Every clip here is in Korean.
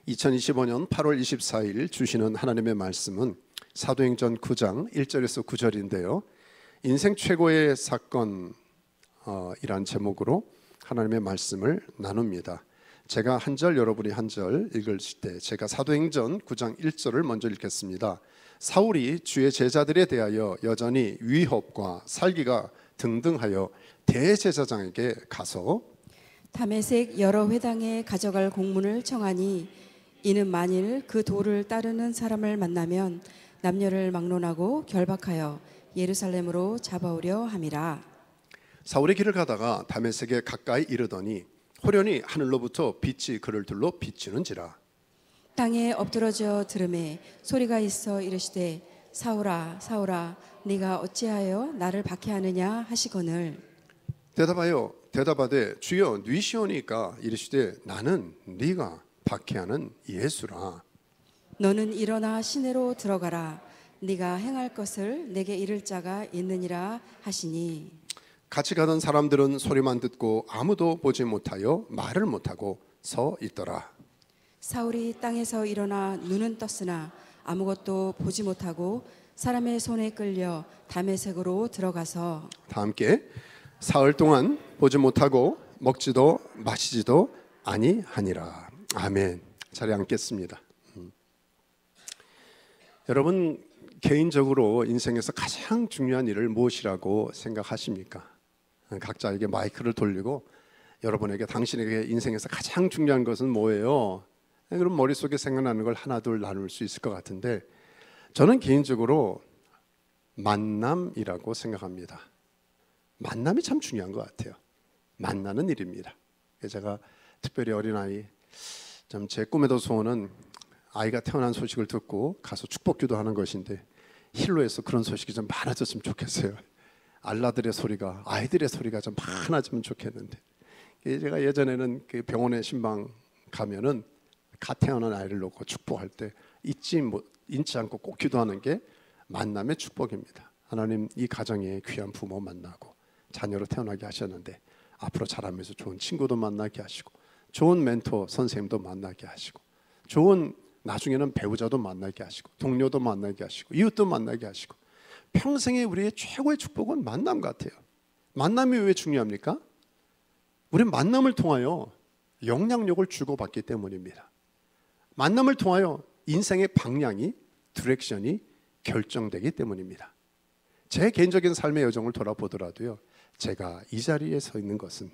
2025년 8월 24일 주시는 하나님의 말씀은 사도행전 9장 1절에서 9절인데요. 인생 최고의 사건 이란 제목으로 하나님의 말씀을 나눕니다. 제가 한 절, 여러분이 한 절 읽으실 때 제가 사도행전 9장 1절을 먼저 읽겠습니다. 사울이 주의 제자들에 대하여 여전히 위협과 살기가 등등하여 대제사장에게 가서 다메섹 여러 회당에 가져갈 공문을 청하니 이는 만일 그 도를 따르는 사람을 만나면 남녀를 막론하고 결박하여 예루살렘으로 잡아오려 함이라. 사울의 길을 가다가 다메섹에 가까이 이르더니 호련히 하늘로부터 빛이 그를 둘러 비치는지라. 땅에 엎드러져 들음에 소리가 있어 이르시되 사울아 사울아 네가 어찌하여 나를 박해하느냐 하시거늘 대답하되 주여 뉘시오니까 이르시되 나는 네가 박해하는 예수라. 너는 일어나 시내로 들어가라. 네가 행할 것을 내게 이를 자가 있느니라 하시니 같이 가던 사람들은 소리만 듣고 아무도 보지 못하여 말을 못하고 서 있더라. 사울이 땅에서 일어나 눈은 떴으나 아무것도 보지 못하고 사람의 손에 끌려 다메섹으로 들어가서 다 함께 사흘 동안 보지 못하고 먹지도 마시지도 아니하니라. 아멘. 자리에 앉겠습니다. 여러분 개인적으로 인생에서 가장 중요한 일을 무엇이라고 생각하십니까? 각자에게 마이크를 돌리고 여러분에게 당신에게 인생에서 가장 중요한 것은 뭐예요? 그럼 머릿속에 생각나는 걸 하나 둘 나눌 수 있을 것 같은데 저는 개인적으로 만남이라고 생각합니다. 만남이 참 중요한 것 같아요. 만나는 일입니다. 제가 특별히 어린아이 제 꿈에도 소원은 아이가 태어난 소식을 듣고 가서 축복기도 하는 것인데 힐로에서 그런 소식이 좀 많아졌으면 좋겠어요. 알라들의 소리가 아이들의 소리가 좀 많아지면 좋겠는데 제가 예전에는 그 병원에 신방 가면은 갓 태어난 아이를 놓고 축복할 때 잊지 않고 꼭 기도하는 게 만남의 축복입니다. 하나님 이 가정에 귀한 부모 만나고 자녀로 태어나게 하셨는데 앞으로 자라면서 좋은 친구도 만나게 하시고 좋은 멘토 선생님도 만나게 하시고 좋은 나중에는 배우자도 만나게 하시고 동료도 만나게 하시고 이웃도 만나게 하시고 평생에 우리의 최고의 축복은 만남 같아요. 만남이 왜 중요합니까? 우리는 만남을 통하여 영향력을 주고받기 때문입니다. 만남을 통하여 인생의 방향이 디렉션이 결정되기 때문입니다. 제 개인적인 삶의 여정을 돌아보더라도요 제가 이 자리에 서 있는 것은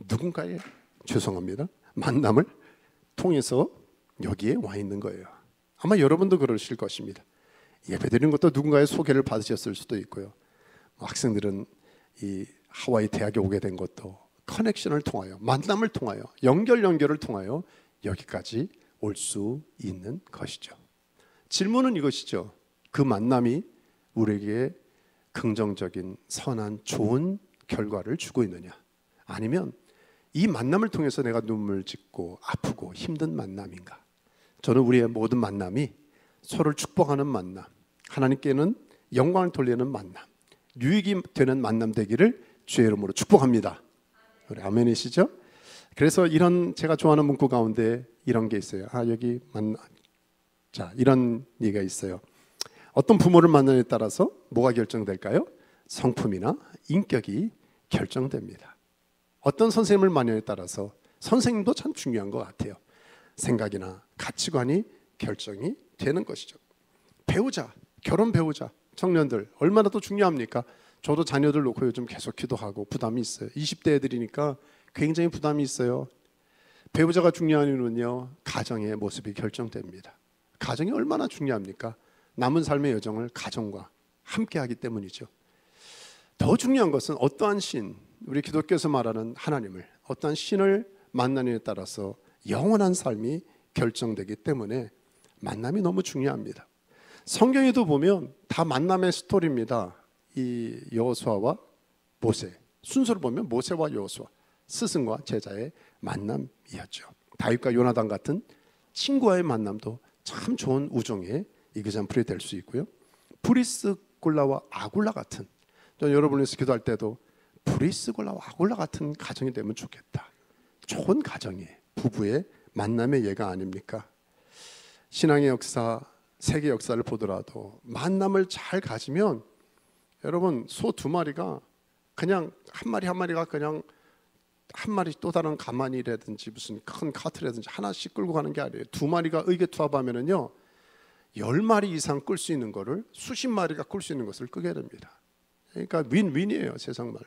누군가의 죄송합니다 만남을 통해서 여기에 와 있는 거예요. 아마 여러분도 그러실 것입니다. 예배드리는 것도 누군가의 소개를 받으셨을 수도 있고요. 학생들은 이 하와이 대학에 오게 된 것도 커넥션을 통하여 만남을 통하여 연결을 통하여 여기까지 올 수 있는 것이죠. 질문은 이것이죠. 그 만남이 우리에게 긍정적인 선한 좋은 결과를 주고 있느냐 아니면 이 만남을 통해서 내가 눈물 짓고 아프고 힘든 만남인가? 저는 우리의 모든 만남이 서로를 축복하는 만남, 하나님께는 영광을 돌리는 만남, 유익이 되는 만남 되기를 주의 이름으로 축복합니다. 우리 아멘이시죠? 그래서 이런 제가 좋아하는 문구 가운데 이런 게 있어요. 여기 이런 얘기가 있어요. 어떤 부모를 만나냐에 따라서 뭐가 결정될까요? 성품이나 인격이 결정됩니다. 어떤 선생님을 만나냐에 따라서 선생님도 참 중요한 것 같아요. 생각이나 가치관이 결정이 되는 것이죠. 배우자, 결혼 배우자, 청년들 얼마나 더 중요합니까? 저도 자녀들 놓고 요즘 계속 기도하고 부담이 있어요. 20대 애들이니까 굉장히 부담이 있어요. 배우자가 중요한 이유는요 가정의 모습이 결정됩니다. 가정이 얼마나 중요합니까? 남은 삶의 여정을 가정과 함께 하기 때문이죠. 더 중요한 것은 어떠한 신, 우리 기독교에서 말하는 하나님을 어떠한 신을 만나느냐에 따라서 영원한 삶이 결정되기 때문에 만남이 너무 중요합니다. 성경에도 보면 다 만남의 스토리입니다. 이 여호수아와 모세, 순서를 보면 모세와 여호수아, 스승과 제자의 만남이었죠. 다윗과 요나단 같은 친구와의 만남도 참 좋은 우정의 이그잠플이 될 수 있고요. 브리스골라와 아굴라 같은, 저는 여러분에서 기도할 때도 브리스골라와 아굴라 같은 가정이 되면 좋겠다. 좋은 가정의 부부의 만남의 예가 아닙니까? 신앙의 역사, 세계 역사를 보더라도 만남을 잘 가지면 여러분 소 두 마리가 그냥 한 마리 한 마리가 그냥 한 마리 또 다른 가마니라든지 무슨 큰 카트라든지 하나씩 끌고 가는 게 아니에요. 두 마리가 의기투합하면은요 10마리 이상 끌 수 있는 거를 수십 마리가 끌 수 있는 것을 끄게 됩니다. 그러니까 윈윈이에요. 세상말로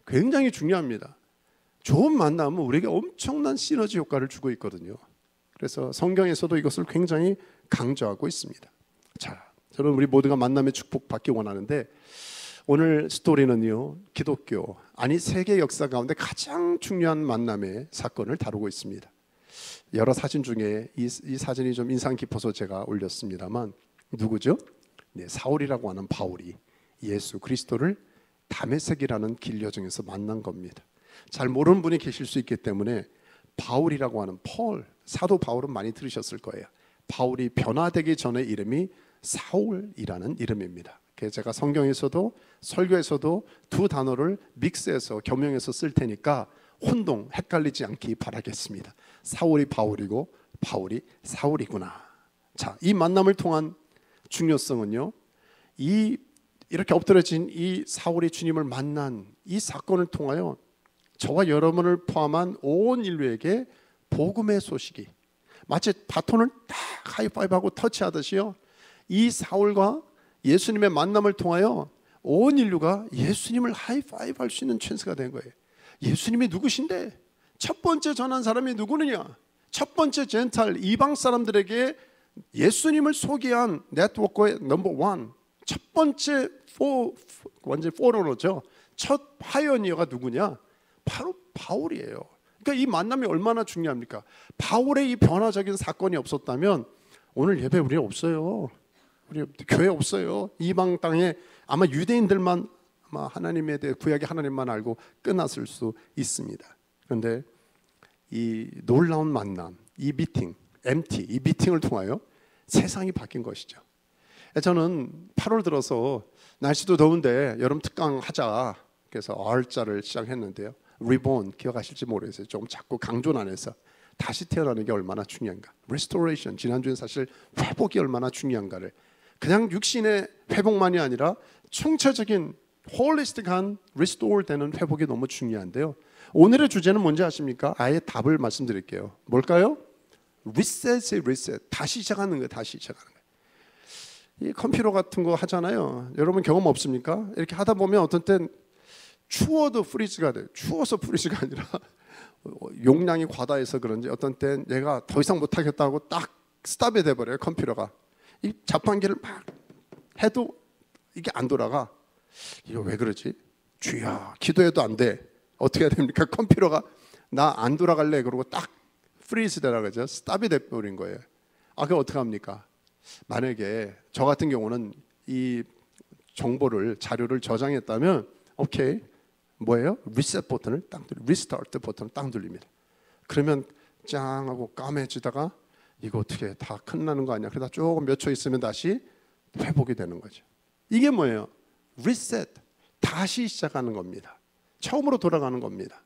굉장히 중요합니다. 좋은 만남은 우리에게 엄청난 시너지 효과를 주고 있거든요. 그래서 성경에서도 이것을 굉장히 강조하고 있습니다. 자, 저는 우리 모두가 만남의 축복 받기 원하는데 오늘 스토리는요 기독교 아니 세계 역사 가운데 가장 중요한 만남의 사건을 다루고 있습니다. 여러 사진 중에 이 사진이 좀 인상 깊어서 제가 올렸습니다만 누구죠? 네, 사울이라고 하는 바울이 예수 그리스도를 다메섹이라는 길 여정에서 만난 겁니다. 잘 모르는 분이 계실 수 있기 때문에 바울이라고 하는 사도 바울은 많이 들으셨을 거예요. 바울이 변화되기 전의 이름이 사울이라는 이름입니다. 그래서 제가 성경에서도 설교에서도 두 단어를 믹스해서 겸용해서 쓸 테니까 혼동 헷갈리지 않기 바라겠습니다. 사울이 바울이고 바울이 사울이구나. 자, 이 만남을 통한 중요성은요, 이렇게 엎드려진 이 사울이 주님을 만난 이 사건을 통하여 저와 여러분을 포함한 온 인류에게 복음의 소식이 마치 바톤을 딱 하이파이브하고 터치하듯이요, 이 사울과 예수님의 만남을 통하여 온 인류가 예수님을 하이파이브 할 수 있는 찬스가 된 거예요. 예수님이 누구신데? 첫 번째 전한 사람이 누구느냐? 첫 번째 젠탈 이방 사람들에게 예수님을 소개한 네트워크의 넘버 원, 첫 번째 완전 포러너죠. 첫 파이어니어가 누구냐? 바로 바울이에요. 그러니까 이 만남이 얼마나 중요합니까? 바울의 이 변화적인 사건이 없었다면 오늘 예배 우리 없어요. 우리 교회 없어요. 이방 땅에 아마 유대인들만 아마 하나님에 대해 구약의 하나님만 알고 끝났을 수 있습니다. 그런데 이 놀라운 만남, 이 미팅, MT, 이 미팅을 통하여 세상이 바뀐 것이죠. 저는 8월 들어서 날씨도 더운데 여름 특강 하자. 그래서 R자를 시작했는데요. Reborn 기억하실지 모르겠어요. 좀 자꾸 강조는 안 해서 다시 태어나는 게 얼마나 중요한가. Restoration 지난주에 사실 회복이 얼마나 중요한가를 그냥 육신의 회복만이 아니라 총체적인 홀리스틱한 restore 되는 회복이 너무 중요한데요. 오늘의 주제는 뭔지 아십니까? 아예 답을 말씀드릴게요. 뭘까요? Reset의 reset. 다시 시작하는 거예요. 다시 시작하는 거예요. 이 컴퓨터 같은 거 하잖아요. 여러분 경험 없습니까? 이렇게 하다 보면 어떤 땐 추워도 프리즈가 돼요. 추워서 프리즈가 아니라 용량이 과다해서 그런지 어떤 땐 얘가 더 이상 못하겠다고 딱 스탑이 돼버려요. 컴퓨터가. 이 자판기를 막 해도 이게 안 돌아가. 이거 왜 그러지? 주야 기도해도 안 돼. 어떻게 해야 됩니까? 컴퓨터가 나 안 돌아갈래 그러고 딱 프리즈 되라 그러죠. 스탑이 돼버린 거예요. 그럼 어떻게 합니까? 만약에 저 같은 경우는 이 정보를 자료를 저장했다면 오케이 뭐예요? 리셋 버튼을 딱 리스타트 버튼을 딱 눌립니다. 그러면 짱 하고 까매지다가 이거 어떻게 다 큰일 나는 거 아니야? 그러다 조금 몇 초 있으면 다시 회복이 되는 거죠. 이게 뭐예요? 리셋, 다시 시작하는 겁니다. 처음으로 돌아가는 겁니다.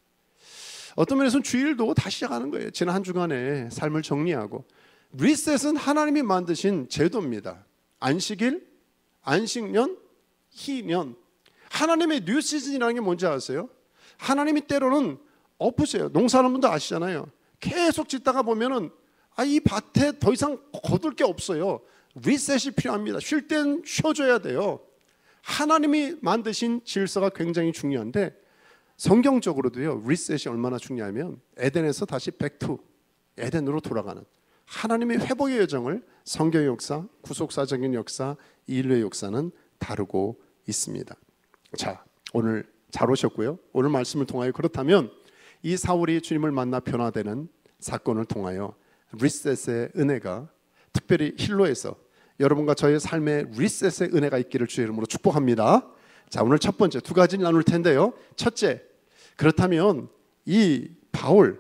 어떤 면에서는 주일도 다시 시작하는 거예요. 지난 한 주간의 삶을 정리하고. 리셋은 하나님이 만드신 제도입니다. 안식일, 안식년, 희년. 하나님의 뉴 시즌이라는 게 뭔지 아세요? 하나님이 때로는 엎으세요. 농사하는 분도 아시잖아요. 계속 짓다가 보면은 이 밭에 더 이상 거둘 게 없어요. 리셋이 필요합니다. 쉴 땐 쉬어줘야 돼요. 하나님이 만드신 질서가 굉장히 중요한데 성경적으로도요. 리셋이 얼마나 중요하면 에덴에서 다시 백투 에덴으로 돌아가는 하나님의 회복의 여정을 성경의 역사, 구속사적인 역사, 인류의 역사는 다루고 있습니다. 자, 오늘 잘 오셨고요. 오늘 말씀을 통하여 그렇다면 이 사울이 주님을 만나 변화되는 사건을 통하여 리셋의 은혜가 특별히 힐로에서 여러분과 저의 삶에 리셋의 은혜가 있기를 주의 이름으로 축복합니다. 자, 오늘 첫 번째 두 가지를 나눌 텐데요. 첫째, 그렇다면 이 바울,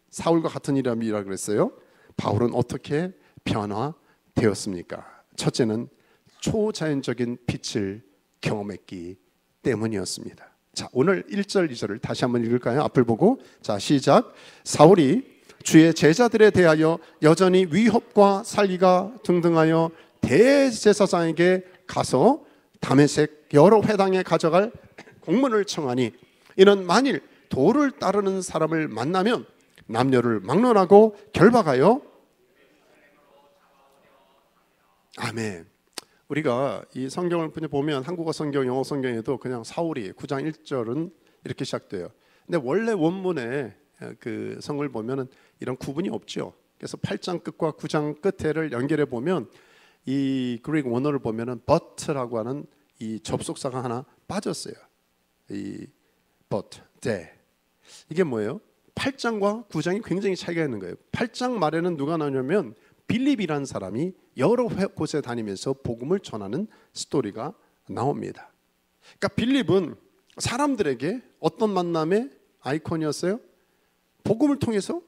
사울과 같은 이름이라 그랬어요. 바울은 어떻게 변화되었습니까? 첫째는 초자연적인 빛을 경험했기 때문이었습니다. 자, 오늘 1절, 2절을 다시 한번 읽을까요? 앞을 보고. 자, 시작. 사울이 주의 제자들에 대하여 여전히 위협과 살기가 등등하여 대제사장에게 가서 다메섹 여러 회당에 가져갈 공문을 청하니 이는 만일 도를 따르는 사람을 만나면 남녀를 막론하고 결박하여. 아멘. 우리가 이 성경을 보면 한국어 성경, 영어 성경에도 그냥 사울이 9장 1절은 이렇게 시작돼요. 근데 원래 원문에 그 성을 보면은 이런 구분이 없죠. 그래서 8장 끝과 9장 끝에를 연결해 보면 이 그리스 원어를 보면은 but라고 하는 이 접속사가 하나 빠졌어요. 이 but, de. 이게 뭐예요? 8장과 9장이 굉장히 차이가 있는 거예요. 8장 말에는 누가 나오냐면 빌립이라는 사람이 여러 곳에 다니면서 복음을 전하는 스토리가 나옵니다. 그러니까 빌립은 사람들에게 어떤 만남의 아이콘이었어요? 복음을 통해서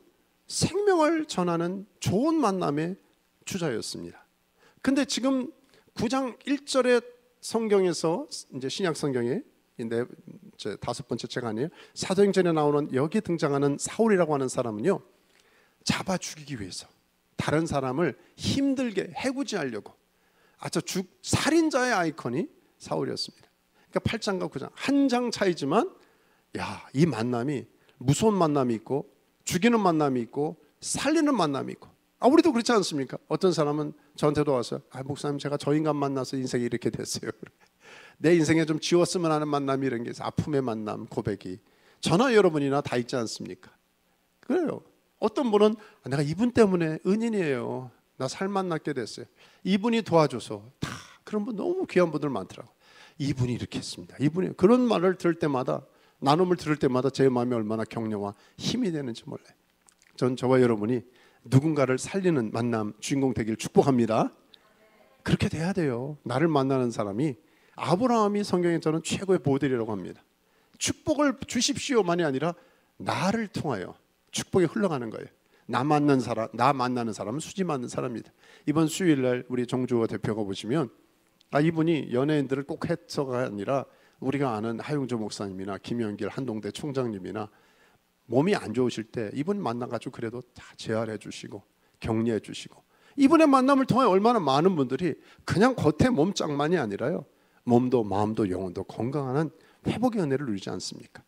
생명을 전하는 좋은 만남의 주자였습니다. 근데 지금 9장 1절의 성경에서 이제 신약 성경에 네, 다섯 번째 책 아니에요? 사도행전에 나오는 여기 등장하는 사울이라고 하는 사람은요, 잡아 죽이기 위해서 다른 사람을 힘들게 해구지하려고 아주 살인자의 아이콘이 사울이었습니다. 그러니까 8장과 9장 한 장 차이지만 이 만남이 무서운 만남이 있고 죽이는 만남이 있고 살리는 만남이 있고 우리도 그렇지 않습니까? 어떤 사람은 저한테도 와서 목사님 제가 저 인간 만나서 인생이 이렇게 됐어요. 내 인생에 좀 지웠으면 하는 만남이 이런 게 있어요. 아픔의 만남, 고백이 저나 여러분이나 다 있지 않습니까? 그래요. 어떤 분은 내가 이분 때문에 은인이에요. 나 살만 낫게 됐어요. 이분이 도와줘서 다 그런 분 너무 귀한 분들 많더라고. 이분이 이렇게 했습니다. 이분이 그런 말을 들을 때마다 나눔을 들을 때마다 제 마음이 얼마나 격려와 힘이 되는지 몰라요. 전 저와 여러분이 누군가를 살리는 만남 주인공 되길 축복합니다. 그렇게 돼야 돼요. 나를 만나는 사람이 아브라함이 성경에 저는 최고의 모델이라고 합니다. 축복을 주십시오만이 아니라 나를 통하여 축복이 흘러가는 거예요. 나 만나는 사람은 수지 맞는 사람입니다. 이번 수요일날 우리 정주호 대표가 보시면 이분이 연예인들을 꼭 해서가 아니라 우리가 아는 하용조 목사님이나 김영길 한동대 총장님이나 몸이 안 좋으실 때 이분 만나가지고 그래도 다 재활해 주시고 격려해 주시고 이분의 만남을 통해 얼마나 많은 분들이 그냥 겉에 몸짱만이 아니라요, 몸도 마음도 영혼도 건강한 회복의 은혜를 누리지 않습니까?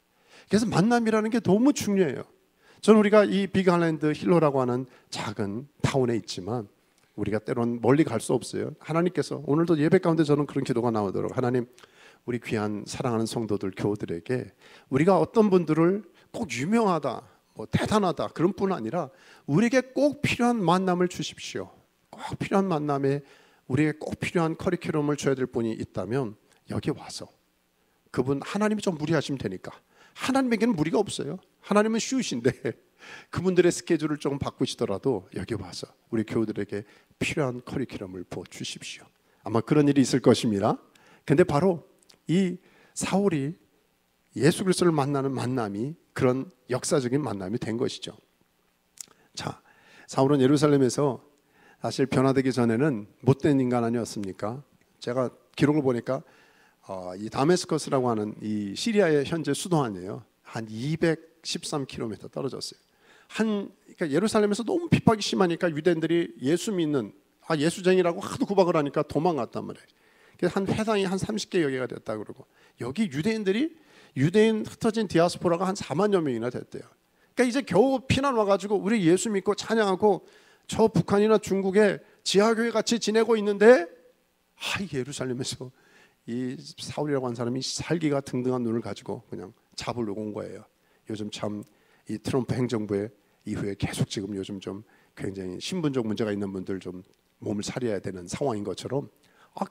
그래서 만남이라는 게 너무 중요해요. 저는 우리가 이 빅아일랜드 힐러라고 하는 작은 타운에 있지만 우리가 때론 멀리 갈 수 없어요. 하나님께서 오늘도 예배 가운데 저는 그런 기도가 나오도록 하나님 우리 귀한 사랑하는 성도들 교우들에게 우리가 어떤 분들을 꼭 유명하다 대단하다 그런 뿐 아니라 우리에게 꼭 필요한 만남을 주십시오. 꼭 필요한 만남에 우리에게 꼭 필요한 커리큘럼을 줘야 될 분이 있다면 여기 와서 그분 하나님이 좀 무리하시면 되니까 하나님에게는 무리가 없어요. 하나님은 쉬우신데 그분들의 스케줄을 조금 바꾸시더라도 여기 와서 우리 교우들에게 필요한 커리큘럼을 부어주십시오. 아마 그런 일이 있을 것입니다. 근데 바로 이 사울이 예수 그리스도를 만나는 만남이 그런 역사적인 만남이 된 것이죠. 자, 사울은 예루살렘에서 사실 변화되기 전에는 못된 인간 아니었습니까? 제가 기록을 보니까 이 다메스커스라고 하는 이 시리아의 현재 수도 아니에요. 한 213km 떨어졌어요. 그러니까 예루살렘에서 너무 핍박이 심하니까 유대인들이 예수 믿는 예수쟁이라고 하도 구박을 하니까 도망갔단 말이에요. 그래서 한 회당이 한 30개 여기가 됐다 그러고 여기 유대인 흩어진 디아스포라가 한 4만여 명이나 됐대요. 그러니까 이제 겨우 피난 와가지고 우리 예수 믿고 찬양하고 저 북한이나 중국에 지하교회 같이 지내고 있는데 예루살렘에서 이 사울이라고 하는 사람이 살기가 등등한 눈을 가지고 그냥 잡으려고 온 거예요. 요즘 참 이 트럼프 행정부의 이후에 계속 지금 요즘 좀 굉장히 신분적 문제가 있는 분들 좀 몸을 사려야 되는 상황인 것처럼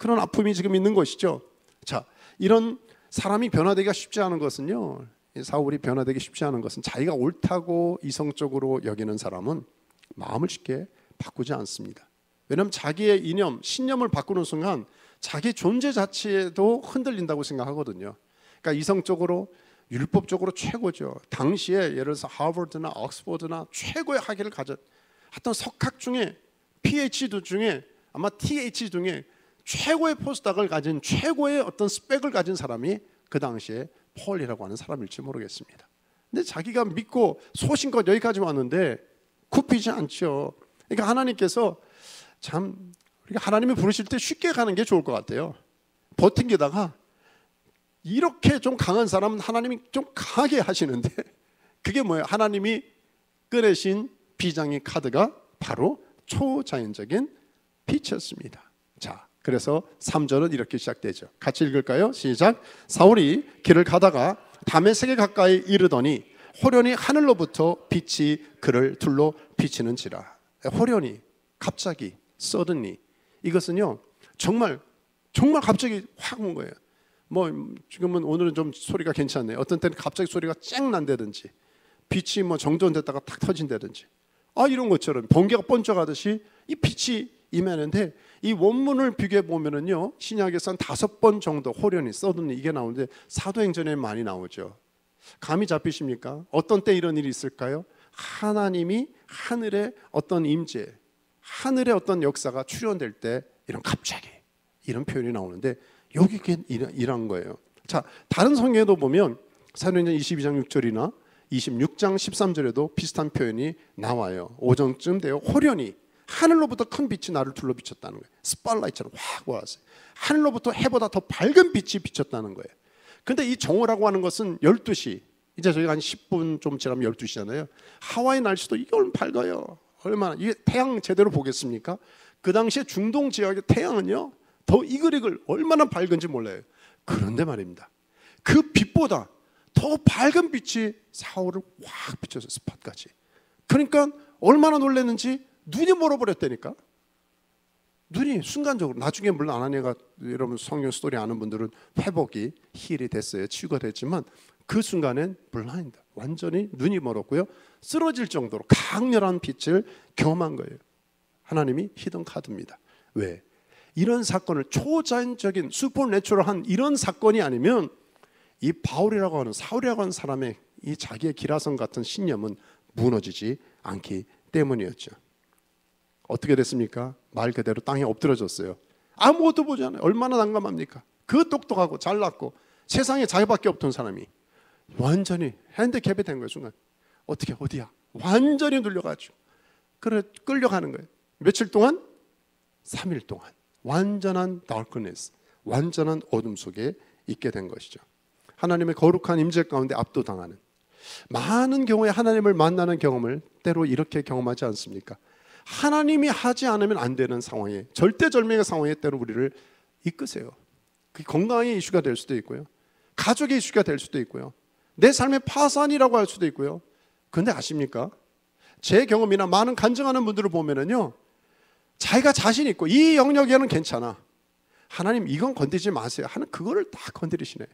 그런 아픔이 지금 있는 것이죠. 자, 이런 사람이 변화되기가 쉽지 않은 것은요, 사울이 변화되기 쉽지 않은 것은 자기가 옳다고 이성적으로 여기는 사람은 마음을 쉽게 바꾸지 않습니다. 왜냐하면 자기의 이념, 신념을 바꾸는 순간 자기 존재 자체도 흔들린다고 생각하거든요. 그러니까 이성적으로 율법적으로 최고죠. 당시에 예를 들어서 하버드나 옥스퍼드나 최고의 학위를 가진 어떤 석학 중에 PhD 중에 아마 TH 중에 최고의 포스닥을 가진 최고의 어떤 스펙을 가진 사람이 그 당시에 폴이라고 하는 사람일지 모르겠습니다. 근데 자기가 믿고 소신껏 여기까지 왔는데 굽히지 않죠. 그러니까 하나님께서 참 우리가 하나님이 부르실 때 쉽게 가는 게 좋을 것 같아요. 버틴게다가 이렇게 좀 강한 사람은 하나님이 좀 강하게 하시는데, 그게 뭐예요? 하나님이 꺼내신 비장의 카드가 바로 초자연적인 빛이었습니다. 자, 그래서 3절은 이렇게 시작되죠. 같이 읽을까요? 시작. 사울이 길을 가다가 다메섹에 가까이 이르더니 호련히 하늘로부터 빛이 그를 둘러 비치는지라. 호련히, 갑자기, suddenly, 이것은요 정말 갑자기 확 온 거예요. 뭐 지금은 오늘은 좀 소리가 괜찮네요. 어떤 때는 갑자기 소리가 쨍 난다든지, 빛이 뭐 정전됐다가 탁 터진다든지, 이런 것처럼 번개가 번쩍하듯이 이 빛이 임하는데, 이 원문을 비교해 보면은요 신약에서는 5번 정도 호련히, suddenly 이게 나오는데 사도행전에 많이 나오죠. 감이 잡히십니까? 어떤 때 이런 일이 있을까요? 하나님이 하늘의 어떤 임재, 하늘의 어떤 역사가 출현될 때 이런 갑자기 이런 표현이 나오는데, 여기 이런 거예요. 자, 다른 성경에도 보면 사도행전 22장 6절이나 26장 13절에도 비슷한 표현이 나와요. 5절쯤 돼요. 호련히 하늘로부터 큰 빛이 나를 둘러 비쳤다는 거예요. 스팟라이트처럼 확 와서 하늘로부터 해보다 더 밝은 빛이 비쳤다는 거예요. 근데 이 정오라고 하는 것은 12시, 이제 저희가 한 10분 좀 지나면 12시잖아요. 하와이 날씨도 이게 얼마나 밝아요. 얼마나, 이게 태양 제대로 보겠습니까? 그 당시에 중동 지역의 태양은요 더 이글이글 얼마나 밝은지 몰라요. 그런데 말입니다, 그 빛보다 더 밝은 빛이 사울을 확 비춰서 스팟까지. 그러니까 얼마나 놀랐는지 눈이 멀어버렸다니까. 눈이 순간적으로, 나중에 물론 아나니아가, 여러분 성경 스토리 아는 분들은 회복이 힐이 됐어요. 치유가 됐지만 그 순간엔 블라인드, 완전히 눈이 멀었고요, 쓰러질 정도로 강렬한 빛을 경험한 거예요. 하나님이 히든 카드입니다. 왜? 이런 사건을, 초자연적인 슈퍼내추럴한 이런 사건이 아니면 이 바울이라고 하는, 사울이라고 하는 사람의 이 자기의 기라성 같은 신념은 무너지지 않기 때문이었죠. 어떻게 됐습니까? 말 그대로 땅에 엎드려졌어요. 아무것도 보지 않아요. 얼마나 난감합니까? 그 똑똑하고 잘났고 세상에 자기밖에 없던 사람이 완전히 핸디캡이 된 거예요. 순간 어떻게, 어디야? 완전히 눌려가지고 그래 끌려가는 거예요. 며칠 동안? 3일 동안 완전한 darkness, 완전한 어둠 속에 있게 된 것이죠. 하나님의 거룩한 임재 가운데 압도당하는, 많은 경우에 하나님을 만나는 경험을 때로 이렇게 경험하지 않습니까? 하나님이 하지 않으면 안 되는 상황에, 절대절명의 상황에 때로 우리를 이끄세요. 그게 건강의 이슈가 될 수도 있고요, 가족의 이슈가 될 수도 있고요, 내 삶의 파산이라고 할 수도 있고요. 그런데 아십니까? 제 경험이나 많은 간증하는 분들을 보면은요, 자기가 자신 있고 이 영역에는 괜찮아, 하나님 이건 건드리지 마세요 하는 그거를 다 건드리시네.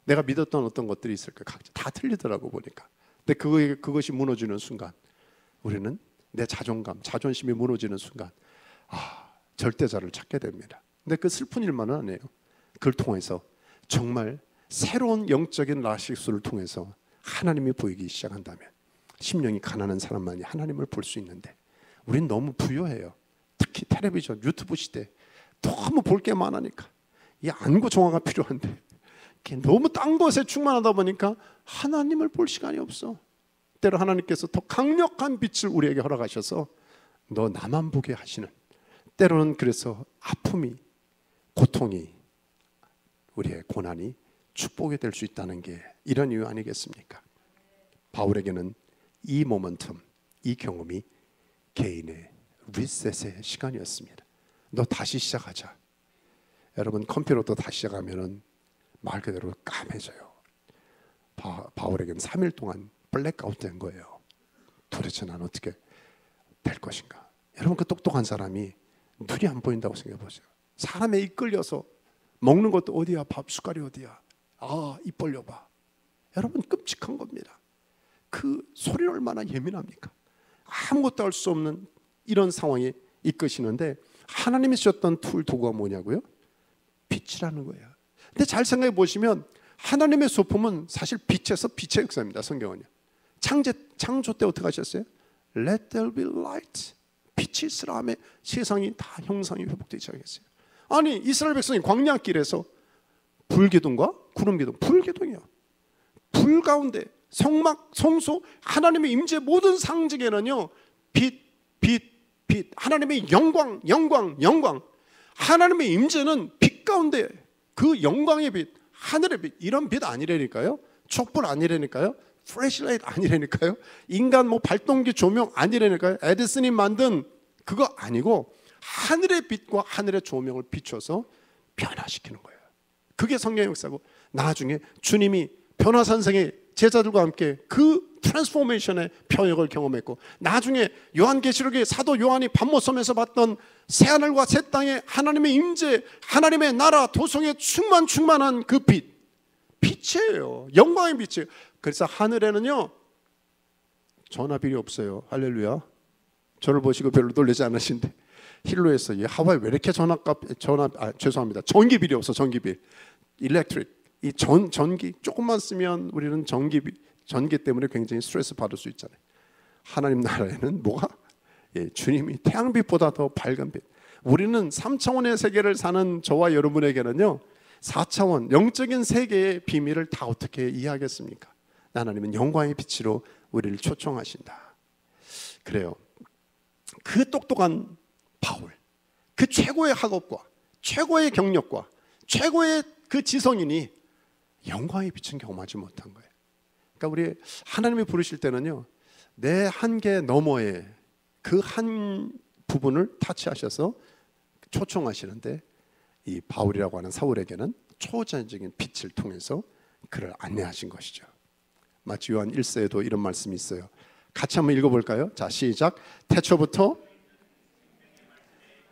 내가 믿었던 어떤 것들이 있을까? 각자 다 틀리더라고 보니까. 근데 그것이 무너지는 순간, 우리는 내 자존감, 자존심이 무너지는 순간, 절대자를 찾게 됩니다. 근데 그 슬픈 일만은 아니에요. 그걸 통해서 정말 새로운 영적인 라식수를 통해서 하나님이 보이기 시작한다면, 심령이 가난한 사람만이 하나님을 볼 수 있는데, 우린 너무 부유해요. 특히 텔레비전, 유튜브 시대 너무 볼 게 많으니까 이 안구 정화가 필요한데 너무 딴 것에 충만하다 보니까 하나님을 볼 시간이 없어. 때로 하나님께서 더 강력한 빛을 우리에게 허락하셔서 너 나만 보게 하시는, 때로는 그래서 아픔이, 고통이, 우리의 고난이 축복이 될 수 있다는 게 이런 이유 아니겠습니까? 바울에게는 이 모멘텀, 이 경험이 개인의 리셋의 시간이었습니다. 너 다시 시작하자. 여러분 컴퓨터도 다시 시작하면은 말 그대로 까매져요. 바울에게는 3일 동안 블랙아웃 된 거예요. 도대체 난 어떻게 될 것인가? 여러분 그 똑똑한 사람이 눈이 안 보인다고 생각해 보세요. 사람에 이끌려서 먹는 것도 어디야? 밥 숟갈이 어디야? 입 벌려봐. 여러분 끔찍한 겁니다. 그 소리는 얼마나 예민합니까? 아무것도 할 수 없는 이런 상황에 이끄시는데, 하나님이 쓰셨던 도구가 뭐냐고요? 빛이라는 거예요. 근데 잘 생각해 보시면 하나님의 소품은 사실 빛에서 빛의 역사입니다. 성경은요. 창조 때 어떻게 하셨어요? Let there be light. 빛이 있으라 하며 세상이 다 형상이 회복되기 시작했어요. 아니 이스라엘 백성이 광야길에서 불기둥과 구름기둥, 불기둥이요. 불 가운데 성막, 성소, 하나님의 임재 모든 상징에는요 빛, 빛, 빛. 하나님의 영광, 영광, 영광. 하나님의 임재는 빛 가운데 그 영광의 빛, 하늘의 빛, 이런 빛 아니라니까요. 촛불 아니라니까요. 플래시라이트 아니라니까요. 인간 뭐 발동기 조명 아니라니까요. 에디슨이 만든 그거 아니고 하늘의 빛과 하늘의 조명을 비춰서 변화시키는 거예요. 그게 성령의 역사고, 나중에 주님이 변화산생의 제자들과 함께 그 트랜스포메이션의 표역을 경험했고, 나중에 요한계시록의 사도 요한이 밤모섬에서 봤던 새하늘과 새 땅에 하나님의 임재, 하나님의 나라 도성에 충만한 그 빛, 빛이에요. 영광의 빛이에요. 그래서 하늘에는요 전화비리 없어요. 할렐루야. 저를 보시고 별로 놀라지 않으신데 힐로에서 하와이 왜 이렇게 죄송합니다. 전기비리 없어. 전기비, 일렉트릭. 이 전기 조금만 쓰면 우리는 전기 때문에 굉장히 스트레스 받을 수 있잖아요. 하나님 나라에는 뭐가? 주님이 태양빛보다 더 밝은 빛. 우리는 3차원의 세계를 사는 저와 여러분에게는요 4차원 영적인 세계의 비밀을 다 어떻게 이해하겠습니까? 하나님은 영광의 빛으로 우리를 초청하신다. 그래요. 그 똑똑한 바울, 그 최고의 학업과 최고의 경력과 최고의 그 지성인이 영광의 빛은 경험하지 못한 거예요. 그러니까 우리 하나님이 부르실 때는요 내 한계 너머에 그 한 부분을 타치하셔서 초청하시는데, 이 바울이라고 하는 사울에게는 초자연적인 빛을 통해서 그를 안내하신 것이죠. 마치 요한 1서에도 이런 말씀이 있어요. 같이 한번 읽어볼까요? 자, 시작. 태초부터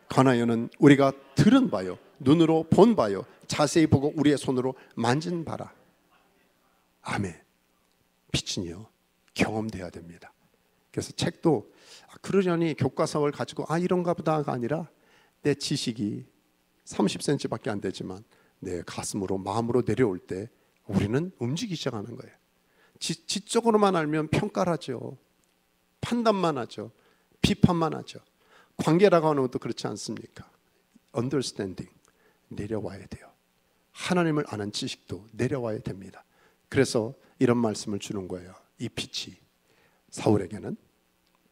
관하여는 우리가 들은 바요, 눈으로 본 바요, 자세히 보고 우리의 손으로 만진 바라. 아멘. 빛은요 경험돼야 됩니다. 그래서 책도 그러려니 교과서를 가지고 이런가 보다가 아니라 내 지식이 30cm밖에 안 되지만 내 가슴으로 마음으로 내려올 때 우리는 움직이기 시작하는 거예요. 지적으로만 알면 평가를 하죠. 판단만 하죠. 비판만 하죠. 관계라고 하는 것도 그렇지 않습니까? understanding, 내려와야 돼요. 하나님을 아는 지식도 내려와야 됩니다. 그래서 이런 말씀을 주는 거예요. 이 빛이 사울에게는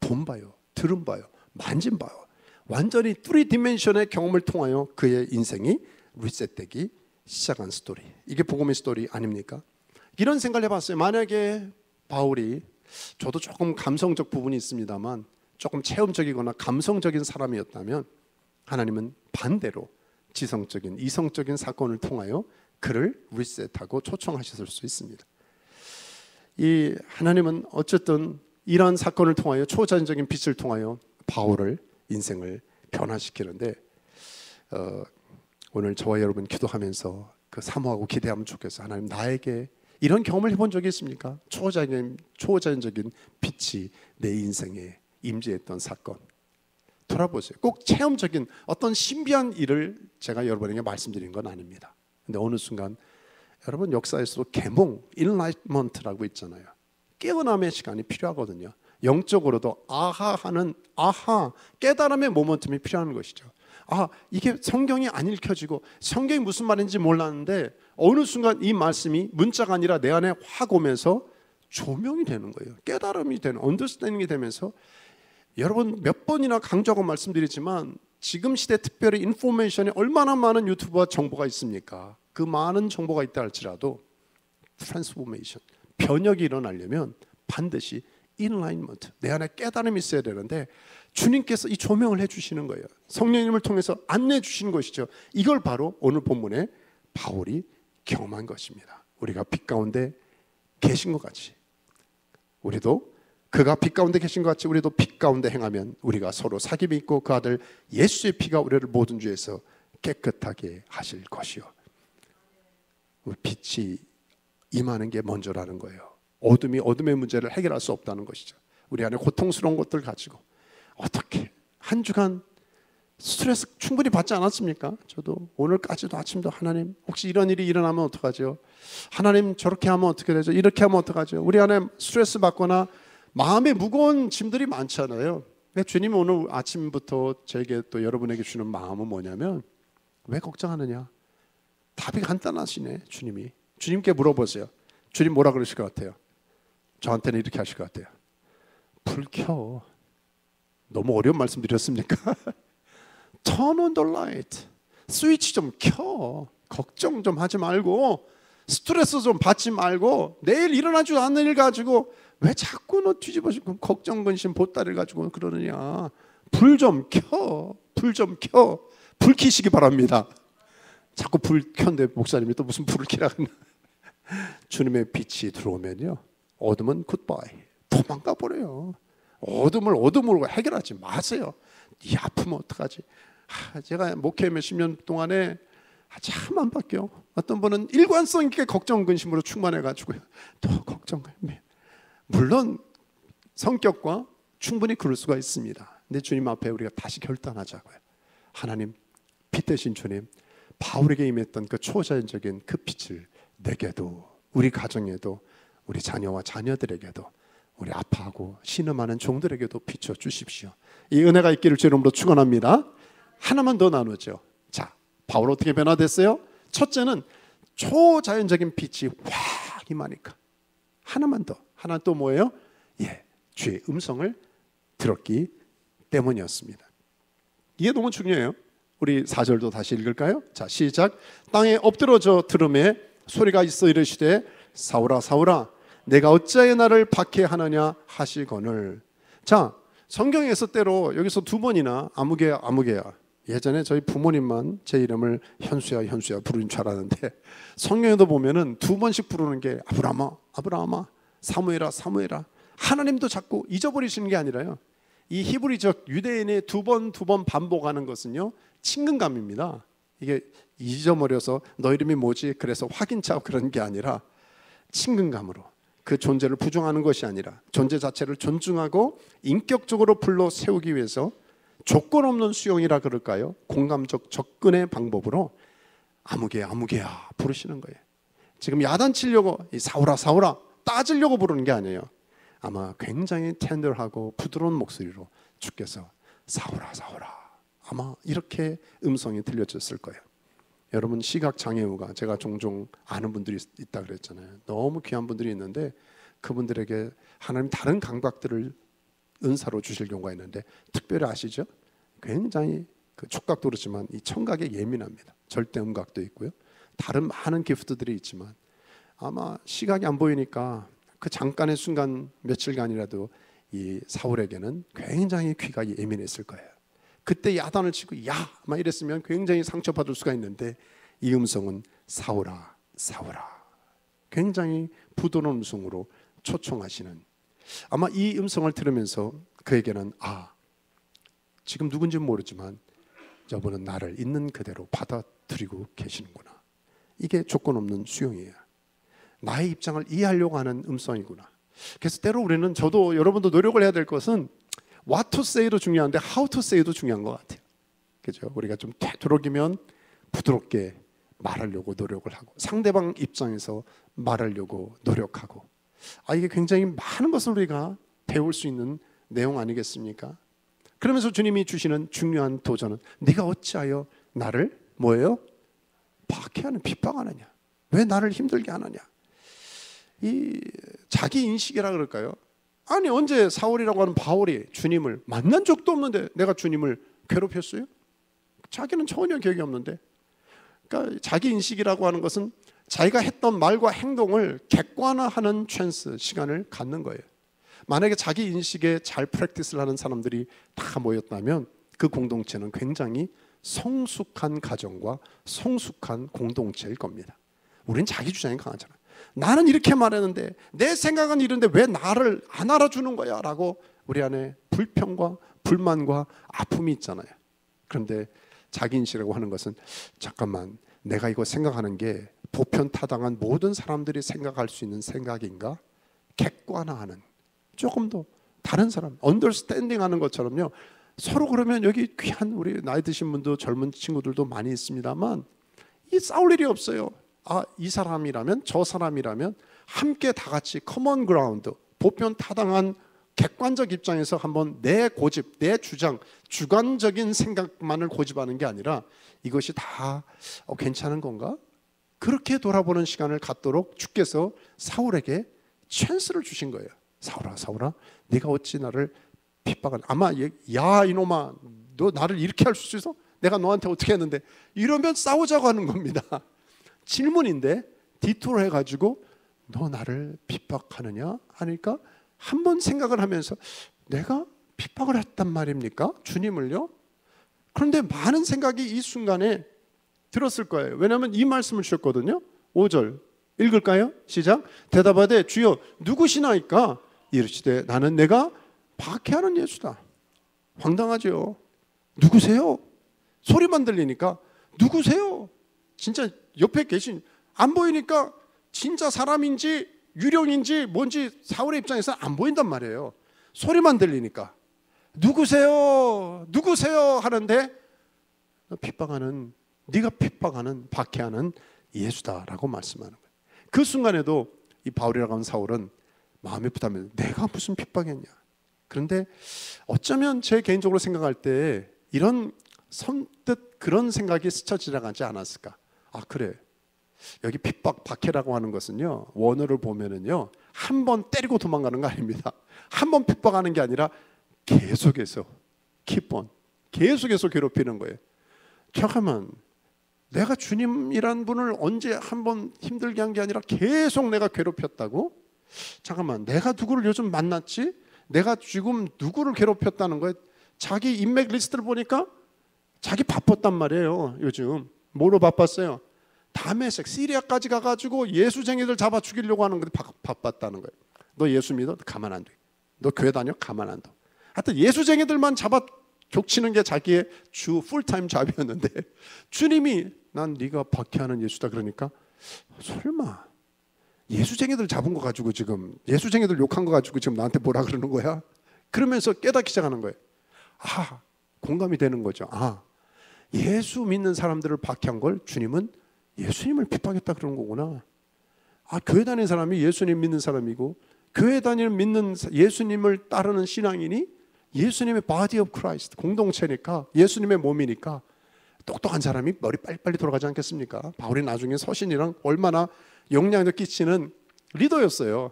본 바요, 들은 바요, 만진 바요, 완전히 3디멘션의 경험을 통하여 그의 인생이 리셋되기 시작한 스토리. 이게 복음의 스토리 아닙니까? 이런 생각을 해봤어요. 만약에 바울이, 저도 조금 감성적 부분이 있습니다만 조금 체험적이거나 감성적인 사람이었다면 하나님은 반대로 지성적인, 이성적인 사건을 통하여 그를 리셋하고 초청하셨을 수 있습니다. 이 하나님은 어쨌든 이러한 사건을 통하여, 초자연적인 빛을 통하여 바울을, 인생을 변화시키는데, 오늘 저와 여러분 기도하면서 그 사모하고 기대하면 좋겠어요. 하나님, 나에게 이런 경험을 해본 적이 있습니까? 초자연적인 빛이 내 인생에 임재했던 사건. 돌아보세요. 꼭 체험적인 어떤 신비한 일을 제가 여러분에게 말씀드린 건 아닙니다. 근데 어느 순간 여러분 역사에서도 계몽, 인라이트먼트라고 있잖아요. 깨어남의 시간이 필요하거든요. 영적으로도 아하하는 깨달음의 모멘텀이 필요한 것이죠. 이게 성경이 안 읽혀지고 성경이 무슨 말인지 몰랐는데 어느 순간 이 말씀이 문자가 아니라 내 안에 확 오면서 조명이 되는 거예요. 깨달음이 되는, 언더스탠딩이 되면서, 여러분 몇 번이나 강조하고 말씀드리지만 지금 시대 특별히 인포메이션이 얼마나 많은 유튜브와 정보가 있습니까? 그 많은 정보가 있다 할지라도 트랜스포메이션, 변혁이 일어나려면 반드시 인라인먼트, 내 안에 깨달음이 있어야 되는데 주님께서 이 조명을 해주시는 거예요. 성령님을 통해서 안내해 주시는 것이죠. 이걸 바로 오늘 본문에 바울이 경험한 것입니다. 우리가 빛 가운데 계신 것 같이, 우리도 그가 빛 가운데 계신 것 같이 우리도 빛 가운데 행하면 우리가 서로 사귐이 있고 그 아들 예수의 피가 우리를 모든 죄에서 깨끗하게 하실 것이요. 빛이 임하는 게 먼저라는 거예요. 어둠이 어둠의 문제를 해결할 수 없다는 것이죠. 우리 안에 고통스러운 것들 가지고 어떻게 한 주간 스트레스 충분히 받지 않았습니까? 저도 오늘까지도 아침도 하나님 혹시 이런 일이 일어나면 어떡하죠? 하나님 저렇게 하면 어떻게 되죠? 이렇게 하면 어떡하죠? 우리 안에 스트레스 받거나 마음에 무거운 짐들이 많잖아요. 주님이 오늘 아침부터 저에게 또 여러분에게 주는 마음은 뭐냐면, 왜 걱정하느냐? 답이 간단하시네. 주님께 물어보세요. 주님 뭐라 그러실 것 같아요? 저한테는 이렇게 하실 것 같아요. 불 켜. 너무 어려운 말씀 드렸습니까? Turn on the light. 스위치 좀 켜. 걱정 좀 하지 말고, 스트레스 좀 받지 말고, 내일 일어나지 않는 일 가지고 왜 자꾸 너 뒤집어지고 걱정 근심 보따리를 가지고 그러느냐. 불 좀 켜. 불 좀 켜. 불 켜시기 바랍니다. 자꾸 불 켰는데 목사님이 또 무슨 불을 켜라 그러나. 주님의 빛이 들어오면요, 어둠은 굿바이, 도망가 버려요. 어둠을 어둠으로 해결하지 마세요. 이 아프면 어떡하지? 제가 목회 몇십 년 동안에 참 안 바뀌어. 어떤 분은 일관성 있게 걱정 근심으로 충만해가지고 또 걱정. 물론 성격과 충분히 그럴 수가 있습니다. 근데 주님 앞에 우리가 다시 결단하자고요. 하나님, 빛 대신 주님, 바울에게 임했던 그 초자연적인 그 빛을 내게도, 우리 가정에도, 우리 자녀와 자녀들에게도, 우리 아파하고 신음하는 종들에게도 비춰 주십시오. 이 은혜가 있기를 주 이름으로 축원합니다. 하나만 더 나누죠. 자, 바울 어떻게 변화됐어요? 첫째는 초자연적인 빛이 확 임하니까. 하나만 더. 하나 또 뭐예요? 주의 음성을 들었기 때문이었습니다. 이게 너무 중요해요. 우리 4절도 다시 읽을까요? 자, 시작. 땅에 엎드러져 들음에 소리가 있어 이르시되 사울아 사울아 내가 어찌하여 나를 박해하느냐 하시거늘. 자, 성경에서 때로 여기서 두 번이나 아무개야 아무개야. 예전에 저희 부모님만 제 이름을 현수야 현수야 부르는 줄 알았는데, 성경에도 보면은 두 번씩 부르는 게 아브라함아 아브라함아, 사무엘아 사무엘아. 하나님도 자꾸 잊어버리시는 게 아니라요, 이 히브리적 유대인의 두 번 반복하는 것은요, 친근감입니다. 이게 잊어버려서 너 이름이 뭐지? 그래서 확인차고 그런 게 아니라 친근감으로, 그 존재를 부정하는 것이 아니라 존재 자체를 존중하고 인격적으로 불러 세우기 위해서 조건 없는 수용이라 그럴까요? 공감적 접근의 방법으로 아무개야 아무개야 부르시는 거예요. 지금 야단치려고 사울아 사울아 따지려고 부르는 게 아니에요. 아마 굉장히 텐더하고 부드러운 목소리로 주께서 사울아 사울아, 아마 이렇게 음성이 들려졌을 거예요. 여러분, 시각장애우가, 제가 종종 아는 분들이 있다 그랬잖아요. 너무 귀한 분들이 있는데 그분들에게 하나님 다른 감각들을 은사로 주실 경우가 있는데, 특별히 아시죠? 굉장히 그 촉각도 그렇지만 이 청각에 예민합니다. 절대음각도 있고요, 다른 많은 기프트들이 있지만 아마 시각이 안 보이니까 그 잠깐의 순간 며칠간이라도 이 사울에게는 굉장히 귀가 예민했을 거예요. 그때 야단을 치고 야! 막 이랬으면 굉장히 상처받을 수가 있는데, 이 음성은 사울아 사울아, 굉장히 부드러운 음성으로 초청하시는, 아마 이 음성을 들으면서 그에게는 지금 누군지는 모르지만 저분은 나를 있는 그대로 받아들이고 계시는구나. 이게 조건 없는 수용이에요. 나의 입장을 이해하려고 하는 음성이구나. 그래서 때로 우리는, 저도 여러분도 노력을 해야 될 것은 what to say도 중요한데 how to say도 중요한 것 같아요. 그죠? 우리가 좀 되도록이면 부드럽게 말하려고 노력을 하고, 상대방 입장에서 말하려고 노력하고, 이게 굉장히 많은 것을 우리가 배울 수 있는 내용 아니겠습니까? 그러면서 주님이 주시는 중요한 도전은 네가 어찌하여 나를 뭐예요? 박해하는, 핍박하느냐? 왜 나를 힘들게 하느냐? 이 자기 인식이라 그럴까요? 아니, 언제 사울이라고 하는 바울이 주님을 만난 적도 없는데 내가 주님을 괴롭혔어요? 자기는 전혀 기억이 없는데. 그러니까 자기 인식이라고 하는 것은 자기가 했던 말과 행동을 객관화하는 찬스, 시간을 갖는 거예요. 만약에 자기 인식에 잘 프랙티스를 하는 사람들이 다 모였다면 그 공동체는 굉장히 성숙한 가정과 성숙한 공동체일 겁니다. 우린 자기 주장이 강하잖아요. 나는 이렇게 말했는데, 내 생각은 이런데 왜 나를 안 알아주는 거야? 라고 우리 안에 불평과 불만과 아픔이 있잖아요. 그런데 자기인식이라고 하는 것은, 잠깐만, 내가 이거 생각하는 게 보편타당한 모든 사람들이 생각할 수 있는 생각인가? 객관화하는, 조금 더 다른 사람, 언더스탠딩 하는 것처럼요. 서로 그러면 여기 귀한 우리 나이 드신 분도 젊은 친구들도 많이 있습니다만, 이 싸울 일이 없어요. 이 사람이라면 저 사람이라면 함께 다 같이 커먼 그라운드, 보편타당한 객관적 입장에서 한번 내 고집, 내 주장, 주관적인 생각만을 고집하는 게 아니라 이것이 다 괜찮은 건가? 그렇게 돌아보는 시간을 갖도록 주께서 사울에게 찬스를 주신 거예요. 사울아 사울아, 네가 어찌 나를 핍박을 아마 야 이놈아 너 나를 이렇게 할 수 있어? 내가 너한테 어떻게 했는데 이러면 싸우자고 하는 겁니다. 질문인데 디토를 해가지고 너 나를 핍박하느냐 하니까 한번 생각을 하면서 내가 핍박을 했단 말입니까? 주님을요? 그런데 많은 생각이 이 순간에 들었을 거예요. 왜냐하면 이 말씀을 주셨거든요. 5절 읽을까요? 시작. 대답하되 주여 누구시나이까? 이르시되 나는 내가 박해하는 예수다. 황당하죠. 누구세요? 소리만 들리니까 누구세요? 진짜 옆에 계신 안 보이니까 진짜 사람인지 유령인지 뭔지 사울의 입장에서 안 보인단 말이에요. 소리만 들리니까 누구세요? 누구세요? 하는데 핍박하는 네가 핍박하는 박해하는 예수다라고 말씀하는 거예요. 그 순간에도 이 바울이라고 하는 사울은 마음이 부담해요. 내가 무슨 핍박했냐. 그런데 어쩌면 제 개인적으로 생각할 때 이런 선뜻 그런 생각이 스쳐 지나가지 않았을까. 아 그래 여기 핍박 박해라고 하는 것은요 원어를 보면은요 한 번 때리고 도망가는 거 아닙니다. 한 번 핍박하는 게 아니라 계속해서 계속해서 괴롭히는 거예요. 잠깐만 내가 주님이란 분을 언제 한 번 힘들게 한 게 아니라 계속 내가 괴롭혔다고? 잠깐만 내가 누구를 요즘 만났지? 내가 지금 누구를 괴롭혔다는 거예요? 자기 인맥 리스트를 보니까 자기 바빴단 말이에요. 요즘 뭐로 바빴어요? 다메섹 시리아까지 가가지고 예수쟁이들 잡아 죽이려고 하는 건데 바빴다는 거예요. 너 예수 믿어? 가만 안 돼. 너 교회 다녀? 가만 안 둬. 하여튼 예수쟁이들만 잡아 족치는 게 자기의 주 풀타임 잡이었는데 주님이 난 네가 박해하는 예수다 그러니까 설마 예수쟁이들 잡은 거 가지고 지금 예수쟁이들 욕한 거 가지고 지금 나한테 뭐라 그러는 거야? 그러면서 깨닫기 시작하는 거예요. 아 공감이 되는 거죠. 아 예수 믿는 사람들을 박해한 걸 주님은 예수님을 핍박했다 그런 거구나. 아 교회 다니는 사람이 예수님 믿는 사람이고 교회 다니는 믿는 예수님을 따르는 신앙인이 예수님의 body of Christ 공동체니까 예수님의 몸이니까 똑똑한 사람이 머리 빨리빨리 돌아가지 않겠습니까? 바울이 나중에 서신이랑 얼마나 영향을 끼치는 리더였어요.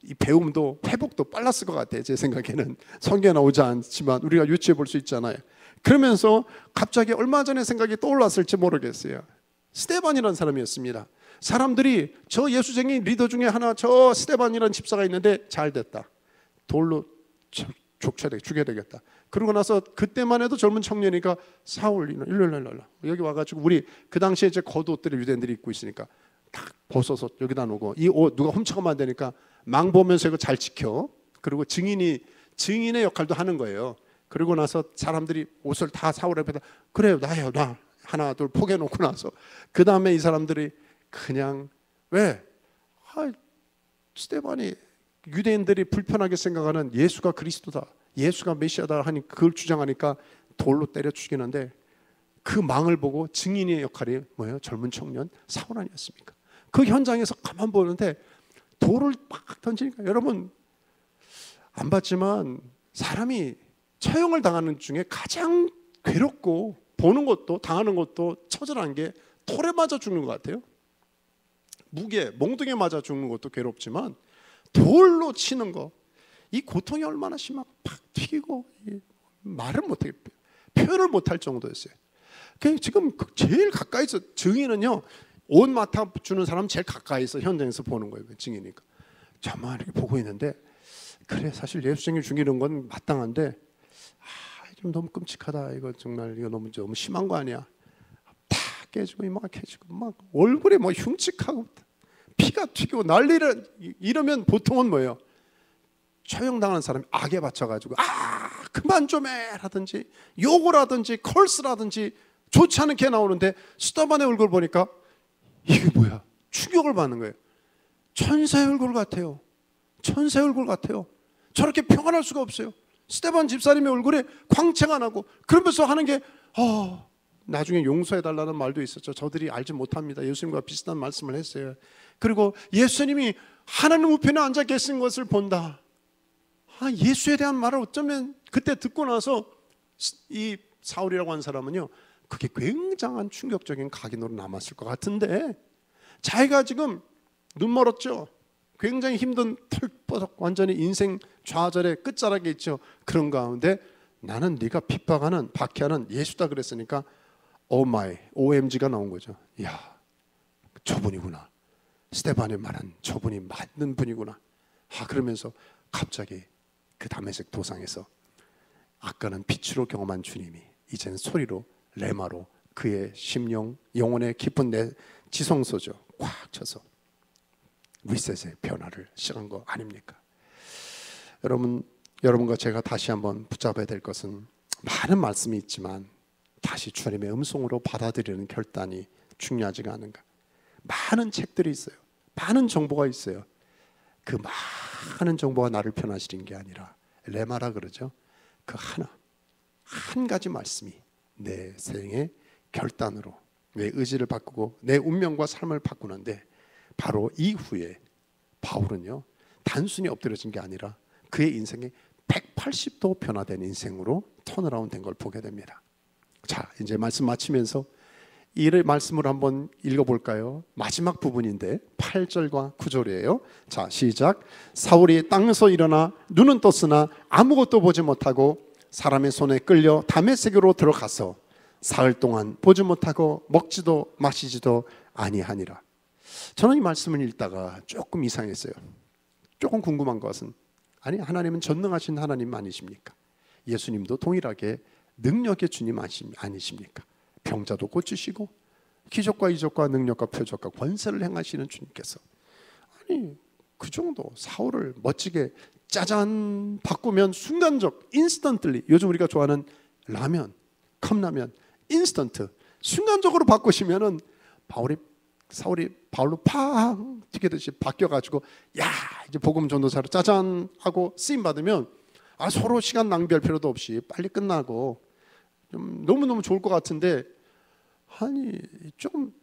이 배움도 회복도 빨랐을 것 같아요. 제 생각에는 성경에 나오지 않지만 우리가 유추해 볼 수 있잖아요. 그러면서 갑자기 얼마 전에 생각이 떠올랐을지 모르겠어요. 스데반이라는 사람이었습니다. 사람들이 저 예수쟁이 리더 중에 하나 저 스데반이라는 집사가 있는데 잘 됐다. 돌로 죽여야 되겠다. 그러고 나서 그때만 해도 젊은 청년이니까 사울 일로 여기 와가지고 우리 그 당시에 이제 겉옷들을 유대인들이 입고 있으니까 딱 벗어서 여기다 놓고 이 옷 누가 훔쳐가면 안 되니까 망 보면서 이거 잘 지켜. 그리고 증인의 역할도 하는 거예요. 그리고 나서 사람들이 옷을 다 사울 앞에다 그래요 나요 나 하나 둘 포개 놓고 나서 그 다음에 이 사람들이 그냥 왜 스데반이 유대인들이 불편하게 생각하는 예수가 그리스도다 예수가 메시아다 하니 그걸 주장하니까 돌로 때려 죽이는데 그 망을 보고 증인의 역할이 뭐예요? 젊은 청년 사울 아니었습니까? 그 현장에서 가만 보는데 돌을 막 던지니까 여러분 안 봤지만 사람이 처형을 당하는 중에 가장 괴롭고 보는 것도 당하는 것도 처절한 게 돌에 맞아 죽는 것 같아요. 무게, 몽둥이에 맞아 죽는 것도 괴롭지만 돌로 치는 거 이 고통이 얼마나 심하고 팍 튀기고 말을 못하게 표현을 못할 정도였어요. 지금 제일 가까이서 증인은요 옷 맡아주는 사람 제일 가까이서 현장에서 보는 거예요. 증인이니까 정말 이렇게 보고 있는데 그래 사실 예수쟁이 죽이는 건 마땅한데 좀 너무 끔찍하다. 이거 정말 이거 너무 심한 거 아니야? 다 깨지고 이마가 깨지고 막 얼굴에 뭐 흉측하고 피가 튀기고 난리를 이러면 보통은 뭐예요? 처형당한 사람이 악에 받쳐가지고 그만 좀 해라든지 욕을 하든지 컬스라든지 좋지 않은 게 나오는데 스테반의 얼굴 보니까 이게 뭐야? 충격을 받는 거예요. 천사의 얼굴 같아요. 천사의 얼굴 같아요. 저렇게 평안할 수가 없어요. 스테반 집사님의 얼굴에 광채가 나고 그러면서 하는 게 나중에 용서해달라는 말도 있었죠. 저들이 알지 못합니다. 예수님과 비슷한 말씀을 했어요. 그리고 예수님이 하나님 우편에 앉아 계신 것을 본다. 예수에 대한 말을 어쩌면 그때 듣고 나서 이 사울이라고 하는 사람은요 그게 굉장한 충격적인 각인으로 남았을 것 같은데 자기가 지금 눈 멀었죠. 굉장히 힘든 삐뚤어졌고 완전히 인생 좌절의 끝자락에 있죠. 그런 가운데 나는 네가 핍박하는 박해하는 예수다 그랬으니까 오마이 OMG가 나온 거죠. 이야, 저분이구나. 스데반이 말한 저분이 맞는 분이구나. 그러면서 갑자기 그 다메섹 도상에서 아까는 빛으로 경험한 주님이 이제는 소리로 레마로 그의 심령 영혼의 깊은 내 지성소죠. 꽉 쳐서 리셋의 변화를 시작한 거 아닙니까? 여러분과 제가 다시 한번 붙잡아야 될 것은 많은 말씀이 있지만 다시 주님의 음성으로 받아들이는 결단이 중요하지가 않은가. 많은 책들이 있어요. 많은 정보가 있어요. 그 많은 정보가 나를 변화시킨 게 아니라 레마라 그러죠. 그 한 가지 말씀이 내 생의 결단으로 내 의지를 바꾸고 내 운명과 삶을 바꾸는데 바로 이후에 바울은요 단순히 엎드려진 게 아니라 그의 인생이 180도 변화된 인생으로 턴어라운드 된 걸 보게 됩니다. 자, 이제 말씀 마치면서 이 말씀을 한번 읽어볼까요? 마지막 부분인데 8절과 9절이에요. 자, 시작. 사울이 땅에서 일어나 눈은 떴으나 아무것도 보지 못하고 사람의 손에 끌려 다메섹으로 들어가서 사흘 동안 보지 못하고 먹지도 마시지도 아니하니라. 저는 이 말씀을 읽다가 조금 이상했어요. 조금 궁금한 것은 아니 하나님은 전능하신 하나님 아니십니까? 예수님도 동일하게 능력의 주님 아니십니까? 병자도 고치시고 기적과 이적과 능력과 표적과 권세를 행하시는 주님께서 아니 그 정도 사울을 멋지게 짜잔 바꾸면 순간적 인스턴틀리 요즘 우리가 좋아하는 라면 컵라면 인스턴트 순간적으로 바꾸시면은 사울이 바울로 팍 튀기듯이 바뀌어가지고 야 이제 복음 전도사로 짜잔 하고 쓰임 받으면 서로 시간 낭비할 필요도 없이 빨리 끝나고 좀 너무너무 좋을 것 같은데 아니 좀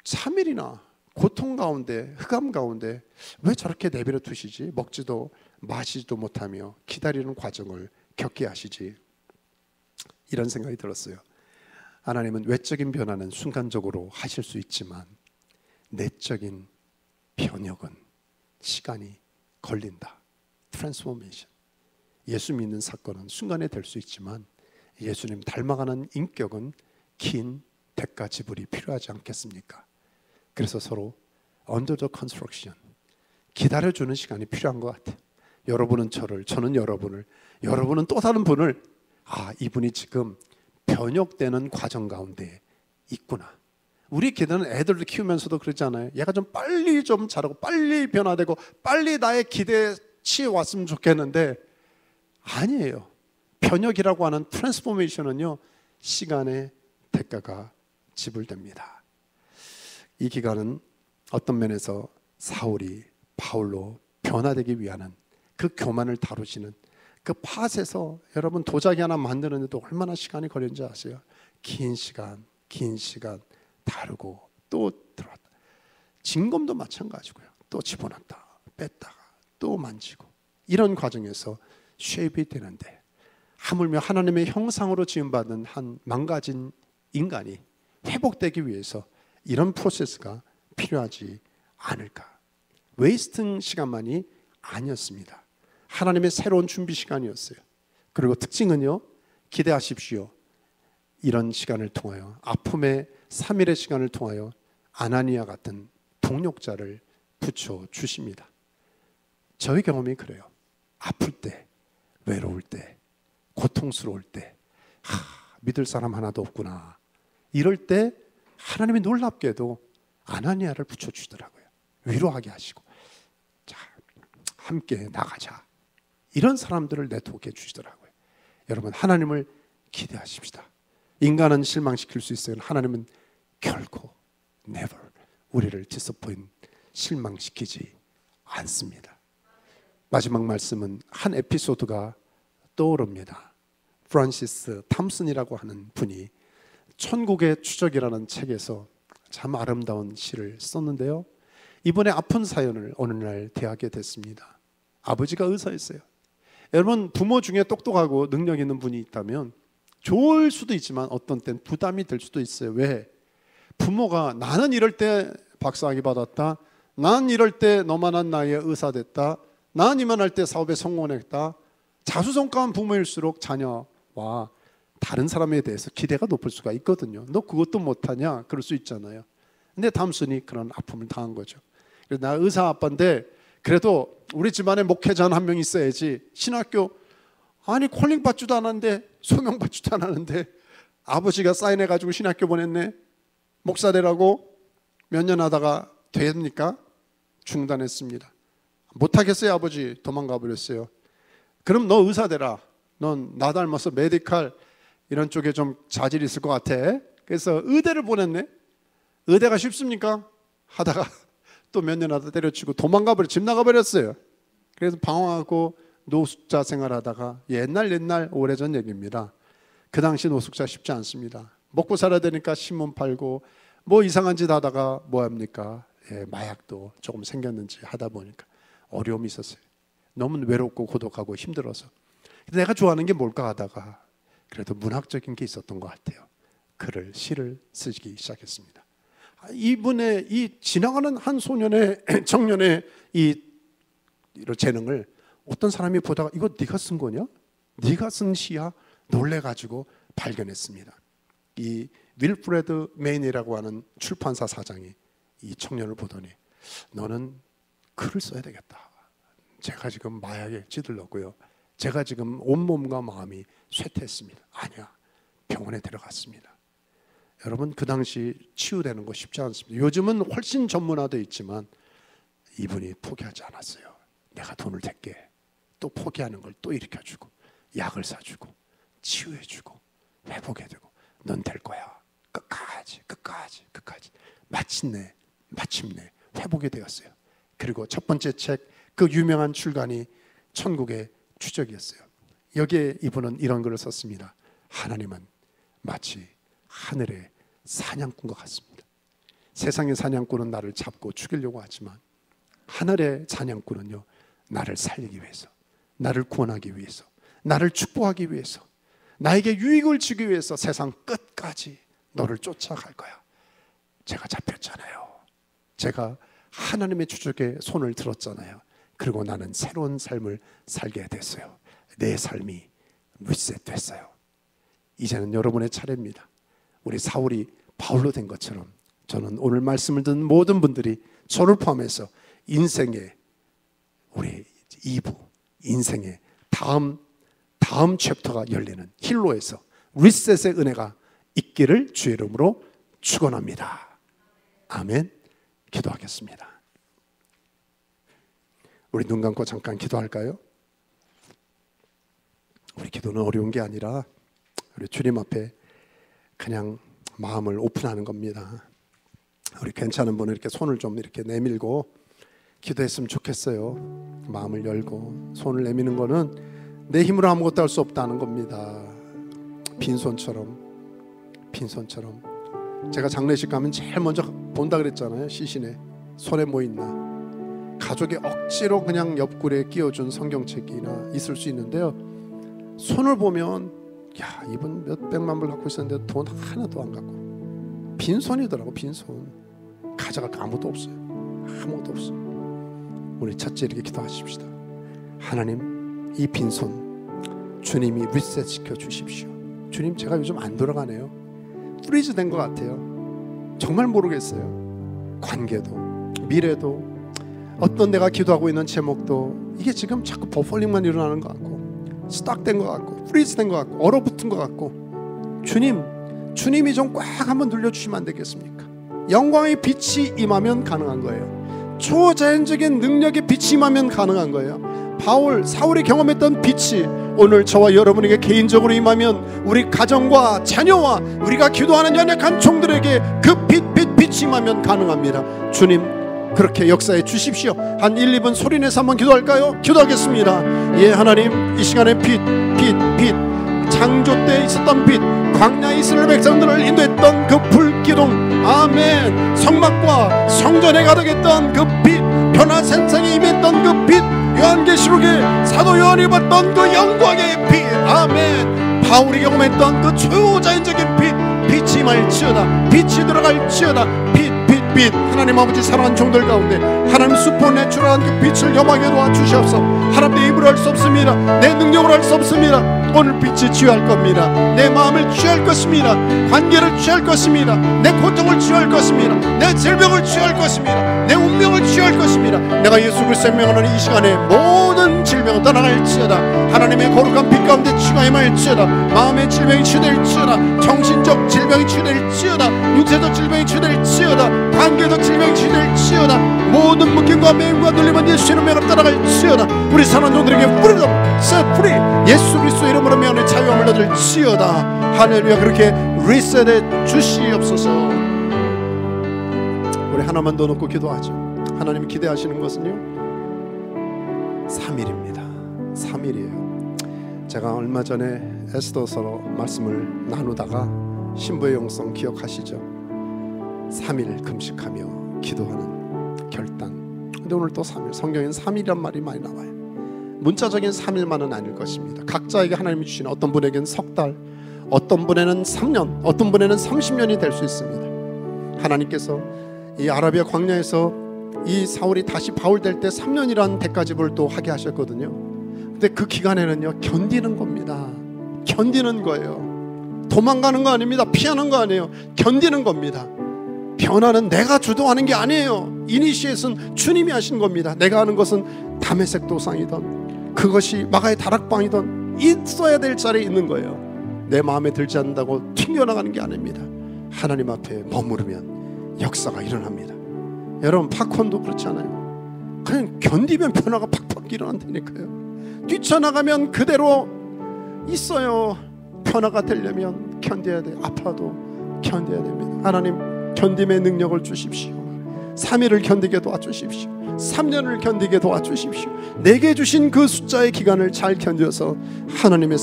3일이나 고통 가운데 흑암 가운데 왜 저렇게 내버려 두시지? 먹지도 마시지도 못하며 기다리는 과정을 겪게 하시지? 이런 생각이 들었어요. 하나님은 외적인 변화는 순간적으로 하실 수 있지만 내적인 변혁은 시간이 걸린다. 트랜스포메이션. 예수 믿는 사건은 순간에 될 수 있지만 예수님 닮아가는 인격은 긴 대가 지불이 필요하지 않겠습니까? 그래서 서로 under the construction 기다려주는 시간이 필요한 것 같아요. 여러분은 저를, 저는 여러분을, 여러분은 또 다른 분을 이분이 지금 변혁되는 과정 가운데 있구나. 우리 기대는 애들을 키우면서도 그러잖아요. 얘가 좀 빨리 좀 자라고 빨리 변화되고 빨리 나의 기대치에 왔으면 좋겠는데 아니에요. 변혁이라고 하는 트랜스포메이션은요 시간의 대가가 지불됩니다. 이 기간은 어떤 면에서 사울이 바울로 변화되기 위한 그 교만을 다루시는 그 팟에서 여러분 도자기 하나 만드는데도 얼마나 시간이 걸리는지 아세요? 긴 시간 다루고 또 들어왔다. 진검도 마찬가지고요. 또 집어넣었다 뺐다가 또 만지고 이런 과정에서 쉐입이 되는데 하물며 하나님의 형상으로 지음받은 한 망가진 인간이 회복되기 위해서 이런 프로세스가 필요하지 않을까. 웨이스팅 시간만이 아니었습니다. 하나님의 새로운 준비 시간이었어요. 그리고 특징은요, 기대하십시오. 이런 시간을 통하여 아픔의 3일의 시간을 통하여 아나니아 같은 동력자를 붙여주십니다. 저의 경험이 그래요. 아플 때, 외로울 때, 고통스러울 때 믿을 사람 하나도 없구나. 이럴 때 하나님이 놀랍게도 아나니아를 붙여주더라고요. 위로하게 하시고 자 함께 나가자. 이런 사람들을 내토해 주시더라고요. 여러분 하나님을 기대하십시다. 인간은 실망시킬 수 있어요. 하나님은 결코 never 우리를 disappoint 실망시키지 않습니다. 마지막 말씀은 한 에피소드가 떠오릅니다. 프란시스 탐슨이라고 하는 분이 천국의 추적이라는 책에서 참 아름다운 시를 썼는데요. 이번에 아픈 사연을 어느 날 대하게 됐습니다. 아버지가 의사였어요. 여러분 부모 중에 똑똑하고 능력 있는 분이 있다면 좋을 수도 있지만 어떤 땐 부담이 될 수도 있어요. 왜? 부모가 나는 이럴 때 박사학위 받았다. 난 이럴 때 너만한 나이에 의사 됐다. 나는 이만할 때 사업에 성공했다. 자수성가한 부모일수록 자녀와 다른 사람에 대해서 기대가 높을 수가 있거든요. 너 그것도 못하냐? 그럴 수 있잖아요. 근데 담순이 그런 아픔을 당한 거죠. 그래서 나 의사 아빠인데 그래도 우리 집안에 목회자 한 명 있어야지. 신학교 아니 콜링 받지도 않았는데 소명 받지도 않았는데 아버지가 사인해가지고 신학교 보냈네. 목사 되라고. 몇 년 하다가 됩니까? 중단했습니다. 못하겠어요 아버지. 도망가 버렸어요. 그럼 너 의사 되라. 넌 나 닮아서 메디칼 이런 쪽에 좀 자질이 있을 것 같아. 그래서 의대를 보냈네. 의대가 쉽습니까? 하다가 또 몇 년 하다 때려치고 도망가 버려. 집 나가 버렸어요. 그래서 방황하고 노숙자 생활하다가 옛날 오래전 얘기입니다. 그 당시 노숙자 쉽지 않습니다. 먹고 살아야 되니까 신문 팔고 뭐 이상한 짓 하다가 뭐 합니까? 마약도 조금 생겼는지 하다 보니까 어려움이 있었어요. 너무 외롭고 고독하고 힘들어서. 내가 좋아하는 게 뭘까 하다가 그래도 문학적인 게 있었던 것 같아요. 글을, 시를 쓰기 시작했습니다. 이분의 이 지나가는 한 소년의 청년의 이런 재능을 어떤 사람이 보다가 이거 네가 쓴 거냐? 네가 쓴 시야? 놀래가지고 발견했습니다. 이 윌프레드 메인이라고 하는 출판사 사장이 이 청년을 보더니 너는 글을 써야 되겠다. 제가 지금 마약에 찌들렀고요. 제가 지금 온몸과 마음이 쇠퇴했습니다. 아니야. 병원에 데려갔습니다. 여러분 그 당시 치유되는 거 쉽지 않습니다. 요즘은 훨씬 전문화되어 있지만 이분이 포기하지 않았어요. 내가 돈을 댈게. 또 포기하는 걸 또 일으켜주고 약을 사주고 치유해주고 회복해주고 넌 될 거야. 끝까지 마침내 회복이 되었어요. 그리고 첫 번째 책 그 유명한 출간이 천국의 추적이었어요. 여기에 이분은 이런 글을 썼습니다. 하나님은 마치 하늘의 사냥꾼과 같습니다. 세상의 사냥꾼은 나를 잡고 죽이려고 하지만 하늘의 사냥꾼은요 나를 살리기 위해서, 나를 구원하기 위해서, 나를 축복하기 위해서, 나에게 유익을 주기 위해서 세상 끝까지 너를 쫓아갈 거야. 제가 잡혔잖아요. 제가 하나님의 추적에 손을 들었잖아요. 그리고 나는 새로운 삶을 살게 됐어요. 내 삶이 리셋됐어요. 이제는 여러분의 차례입니다. 우리 사울이 바울로 된 것처럼 저는 오늘 말씀을 듣는 모든 분들이 저를 포함해서 인생의 우리 2부, 인생의 다음 챕터가 열리는 힐로에서 리셋의 은혜가 있기를 주의 이름으로 축원합니다. 아멘. 기도하겠습니다. 우리 눈 감고 잠깐 기도할까요? 우리 기도는 어려운 게 아니라 우리 주님 앞에 그냥 마음을 오픈하는 겁니다. 우리 괜찮은 분은 이렇게 손을 좀 이렇게 내밀고 기도했으면 좋겠어요. 마음을 열고 손을 내미는 거는 내 힘으로 아무것도 할 수 없다는 겁니다. 빈손처럼 제가 장례식 가면 제일 먼저 본다 그랬잖아요. 시신에 손에 뭐 있나. 가족이 억지로 그냥 옆구리에 끼워준 성경책이나 있을 수 있는데요. 손을 보면 야 이분 몇 백만 불 갖고 있었는데 돈 하나도 안 갖고 빈손이더라고. 빈손. 가져갈 거 아무것도 없어요. 아무것도 없어. 우리 첫째 이렇게 기도하십시다. 하나님 이 빈손 주님이 리셋 시켜 주십시오. 주님 제가 요즘 안 돌아가네요. 프리즈 된 것 같아요. 정말 모르겠어요. 관계도 미래도 어떤 내가 기도하고 있는 제목도 이게 지금 자꾸 버펄링만 일어나는 것 같고 스탁된 것 같고 프리즈 된 것 같고 얼어붙은 것 같고 주님이 좀 꽉 한번 눌려주시면 안 되겠습니까? 영광의 빛이 임하면 가능한 거예요. 초자연적인 능력의 빛이 임하면 가능한 거예요. 사울이 경험했던 빛이 오늘 저와 여러분에게 개인적으로 임하면 우리 가정과 자녀와 우리가 기도하는 연약한 종들에게 그 빛이 임하면 가능합니다. 주님 그렇게 역사해 주십시오. 한 1, 2분 소리내서 한번 기도할까요? 기도하겠습니다. 예 하나님 이 시간에 빛 창조 때 있었던 빛 광야의 이스라엘 백성들을 인도했던 그 불기둥 아멘 성막과 성전에 가득했던 그 빛 변화산상에 임했던 그 빛 요한계시록에 사도 요한이 봤던 그 영광의 빛 아멘 바울이 경험했던 그 초자연적인 빛이 임할지어다 빛이 들어갈지어다 빛 빛, 하나님 아버지 사랑하는 종들 가운데 하나님 수포내추럴한 그 빛을 염하게 도와주시옵소서. 하나님 내 입으로 할 수 없습니다. 내 능력으로 할 수 없습니다. 오늘 빛이 취할 겁니다. 내 마음을 취할 것입니다. 관계를 취할 것입니다. 내 고통을 취할 것입니다. 내 질병을 취할 것입니다. 내 운명을 취할 것입니다. 내가 예수 그리스도의 명하는 이 시간에 모든 질병을 떠나갈지어다. 하나님의 거룩한 빛 가운데 치유가 임할지어다. 마음의 질병이 치유될지어다. 정신적 질병이 치유될지어다. 육체적 질병이 치유될지어다. 관계적 질병이 치유될지어다. 모든 묶임과 매임과 눌림은 예수의 명을 따라갈지어다. 우리 사랑하는 종들에게 뿌리도 set free, 예수 그리스도 이름으로 명하는 자유함을 얻을지어다. 할렐루야. 그렇게 리셋해 주시옵소서. 우리 하나만 더 놓고 기도하죠. 하나님이 기대하시는 것은요 3일입니다 3일이에요 제가 얼마 전에 에스더서로 말씀을 나누다가 신부의 영성 기억하시죠? 3일 금식하며 기도하는 결단. 근데 오늘 또 3일, 성경에는 3일이란 말이 많이 나와요. 문자적인 3일만은 아닐 것입니다. 각자에게 하나님이 주시는, 어떤 분에게는 석 달, 어떤 분에는 3년, 어떤 분에는 30년이 될 수 있습니다. 하나님께서 이 아라비아 광야에서 이 사울이 다시 바울 될 때 3년이라는 대가집을 또 하게 하셨거든요. 근데 그 기간에는요 견디는 겁니다. 견디는 거예요. 도망가는 거 아닙니다. 피하는 거 아니에요. 견디는 겁니다. 변화는 내가 주도하는 게 아니에요. 이니시에이션 주님이 하신 겁니다. 내가 하는 것은 다메섹 도상이던 그것이 마가의 다락방이던 있어야 될 자리에 있는 거예요. 내 마음에 들지 않는다고 튕겨나가는 게 아닙니다. 하나님 앞에 머무르면 역사가 일어납니다. 여러분 팝콘도 그렇지 않아요? 그냥 견디면 변화가 팍팍 일어난다니까요. 뛰쳐나가면 그대로 있어요. 변화가 되려면 견뎌야 돼요. 아파도 견뎌야 됩니다. 하나님 견딤의 능력을 주십시오. 3일을 견디게 도와주십시오. 3년을 견디게 도와주십시오. 내게 주신 그 숫자의 기간을 잘 견뎌서 하나님의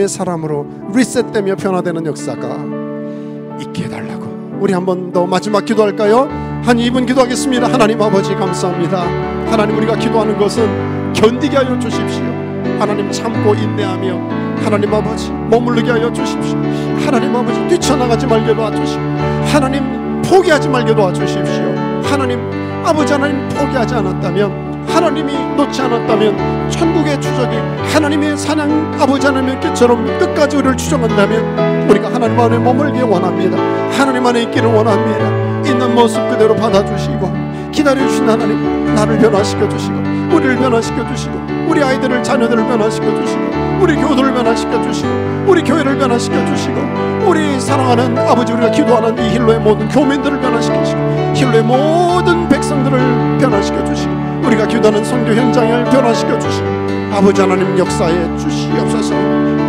사람으로 리셋되며 변화되는 역사가 있게 해달라고. 우리 한 번 더 마지막 기도할까요? 한 2분 기도하겠습니다. 하나님 아버지 감사합니다. 하나님 우리가 기도하는 것은 견디게 하여 주십시오. 하나님 참고 인내하며 하나님 아버지 머무르게 하여 주십시오. 하나님 아버지 뛰쳐나가지 말게 도와주시고 하나님 포기하지 말게 도와주십시오. 하나님 아버지 하나님 포기하지 않았다면, 하나님이 놓지 않았다면, 천국의 추적이 하나님의 사냥 아버지 하나님의 뜻처럼 끝까지 우리를 추정한다면 우리가 하나님 안에 머물기 원합니다. 하나님 안에 있기를 원합니다. 있는 모습 그대로 받아주시고 기다려주신 하나님, 나를 변화시켜 주시고 우리를 변화시켜 주시고 우리 아이들을 자녀들을 변화시켜 주시고 우리 교도를 변화시켜 주시고 우리 교회를 변화시켜 주시고 우리 사랑하는 아버지, 우리가 기도하는 이 힐로의 모든 교민들을 변화시키시고 힐로의 모든 백성들을 변화시켜 주시고 우리가 기도하는 선교 현장을 변화시켜 주시고 아버지 하나님 역사에 주시옵소서.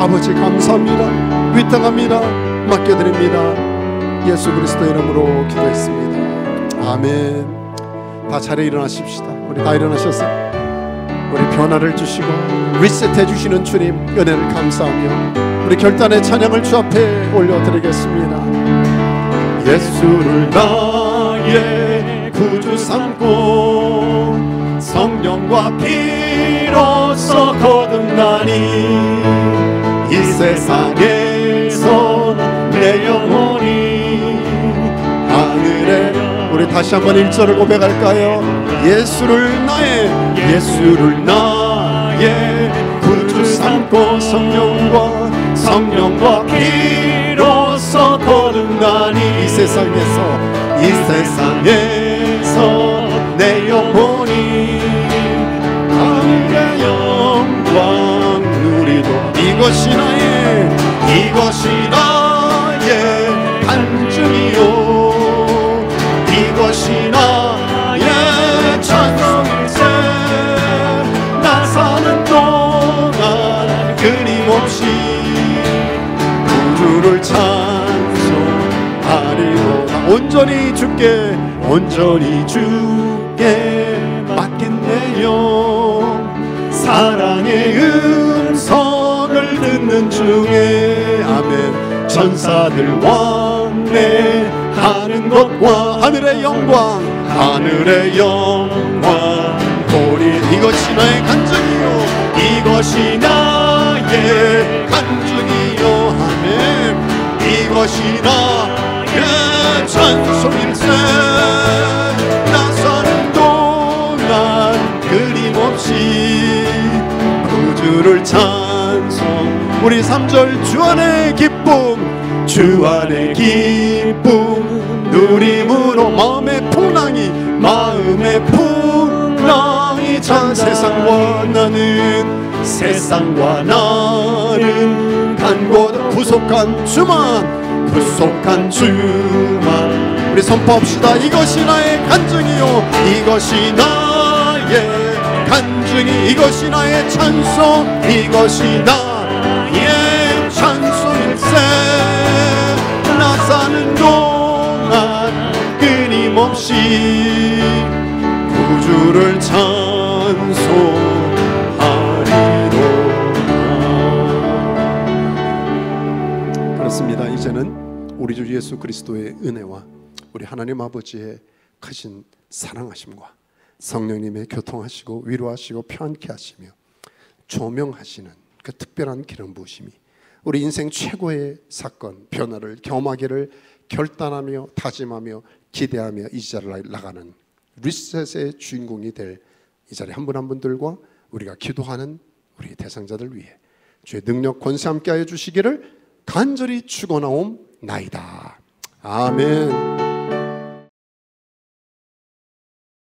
아버지 감사합니다. 위탁합니다. 맡겨드립니다. 예수 그리스도 이름으로 기도했습니다. 아멘. 다 자리에 일어나십시다. 우리 다 일어나셔서 우리 변화를 주시고 리셋해 주시는 주님 은혜를 감사하며 우리 결단의 찬양을 주 앞에 올려드리겠습니다. 예수를 나의 구주 삼고 성령과 피로써 거듭나니 이 세상에서 내 영혼이 하늘에. 우리 다시 한번 1절을 고백할까요? 예수를 나의 구주 삼고 성령과 피로써 거듭나니 이 세상에서 내 영혼이 하늘의 영광 누리도 이것이 나의 간증이요 이것이 나의 찬송일세. 나 사는 동안 끊임없이 구주를 찬송하리로다. 온전히 주께 맡긴 내 영 사랑의 음성을 듣는 중에 아멘. 천사들 왕래하는 것과 하늘의 영광 보리. 이것이 나의 간증이요 이것이 나의 간증이요 아멘. 이것이 나의 찬송일세. 우리 3절 주 안의 기쁨, 주 안의 기쁨 누림으로 마음의 풍랑이 전 세상과 나는 간곳 부속한 주만 우리 선포합시다. 이것이 나의 간증이요, 이것이 나의 간증이, 이것이 나의 찬송, 이것이 나의 찬송일세. 나 사는 동안 끊임없이 구주를 찬송하리로다. 그렇습니다. 이제는 우리 주 예수 그리스도의 은혜와 우리 하나님 아버지의 크신 사랑하심과 성령님의 교통하시고 위로하시고 편안케 하시며 조명하시는 그 특별한 기름 부으심이 우리 인생 최고의 사건 변화를 경험하기를 결단하며 다짐하며 기대하며 이 자리를 나가는 리셋의 주인공이 될 이 자리 한 분 한 분들과 우리가 기도하는 우리 대상자들 위해 주의 능력 권세 함께하여 주시기를 간절히 축원하옵나이다. 아멘.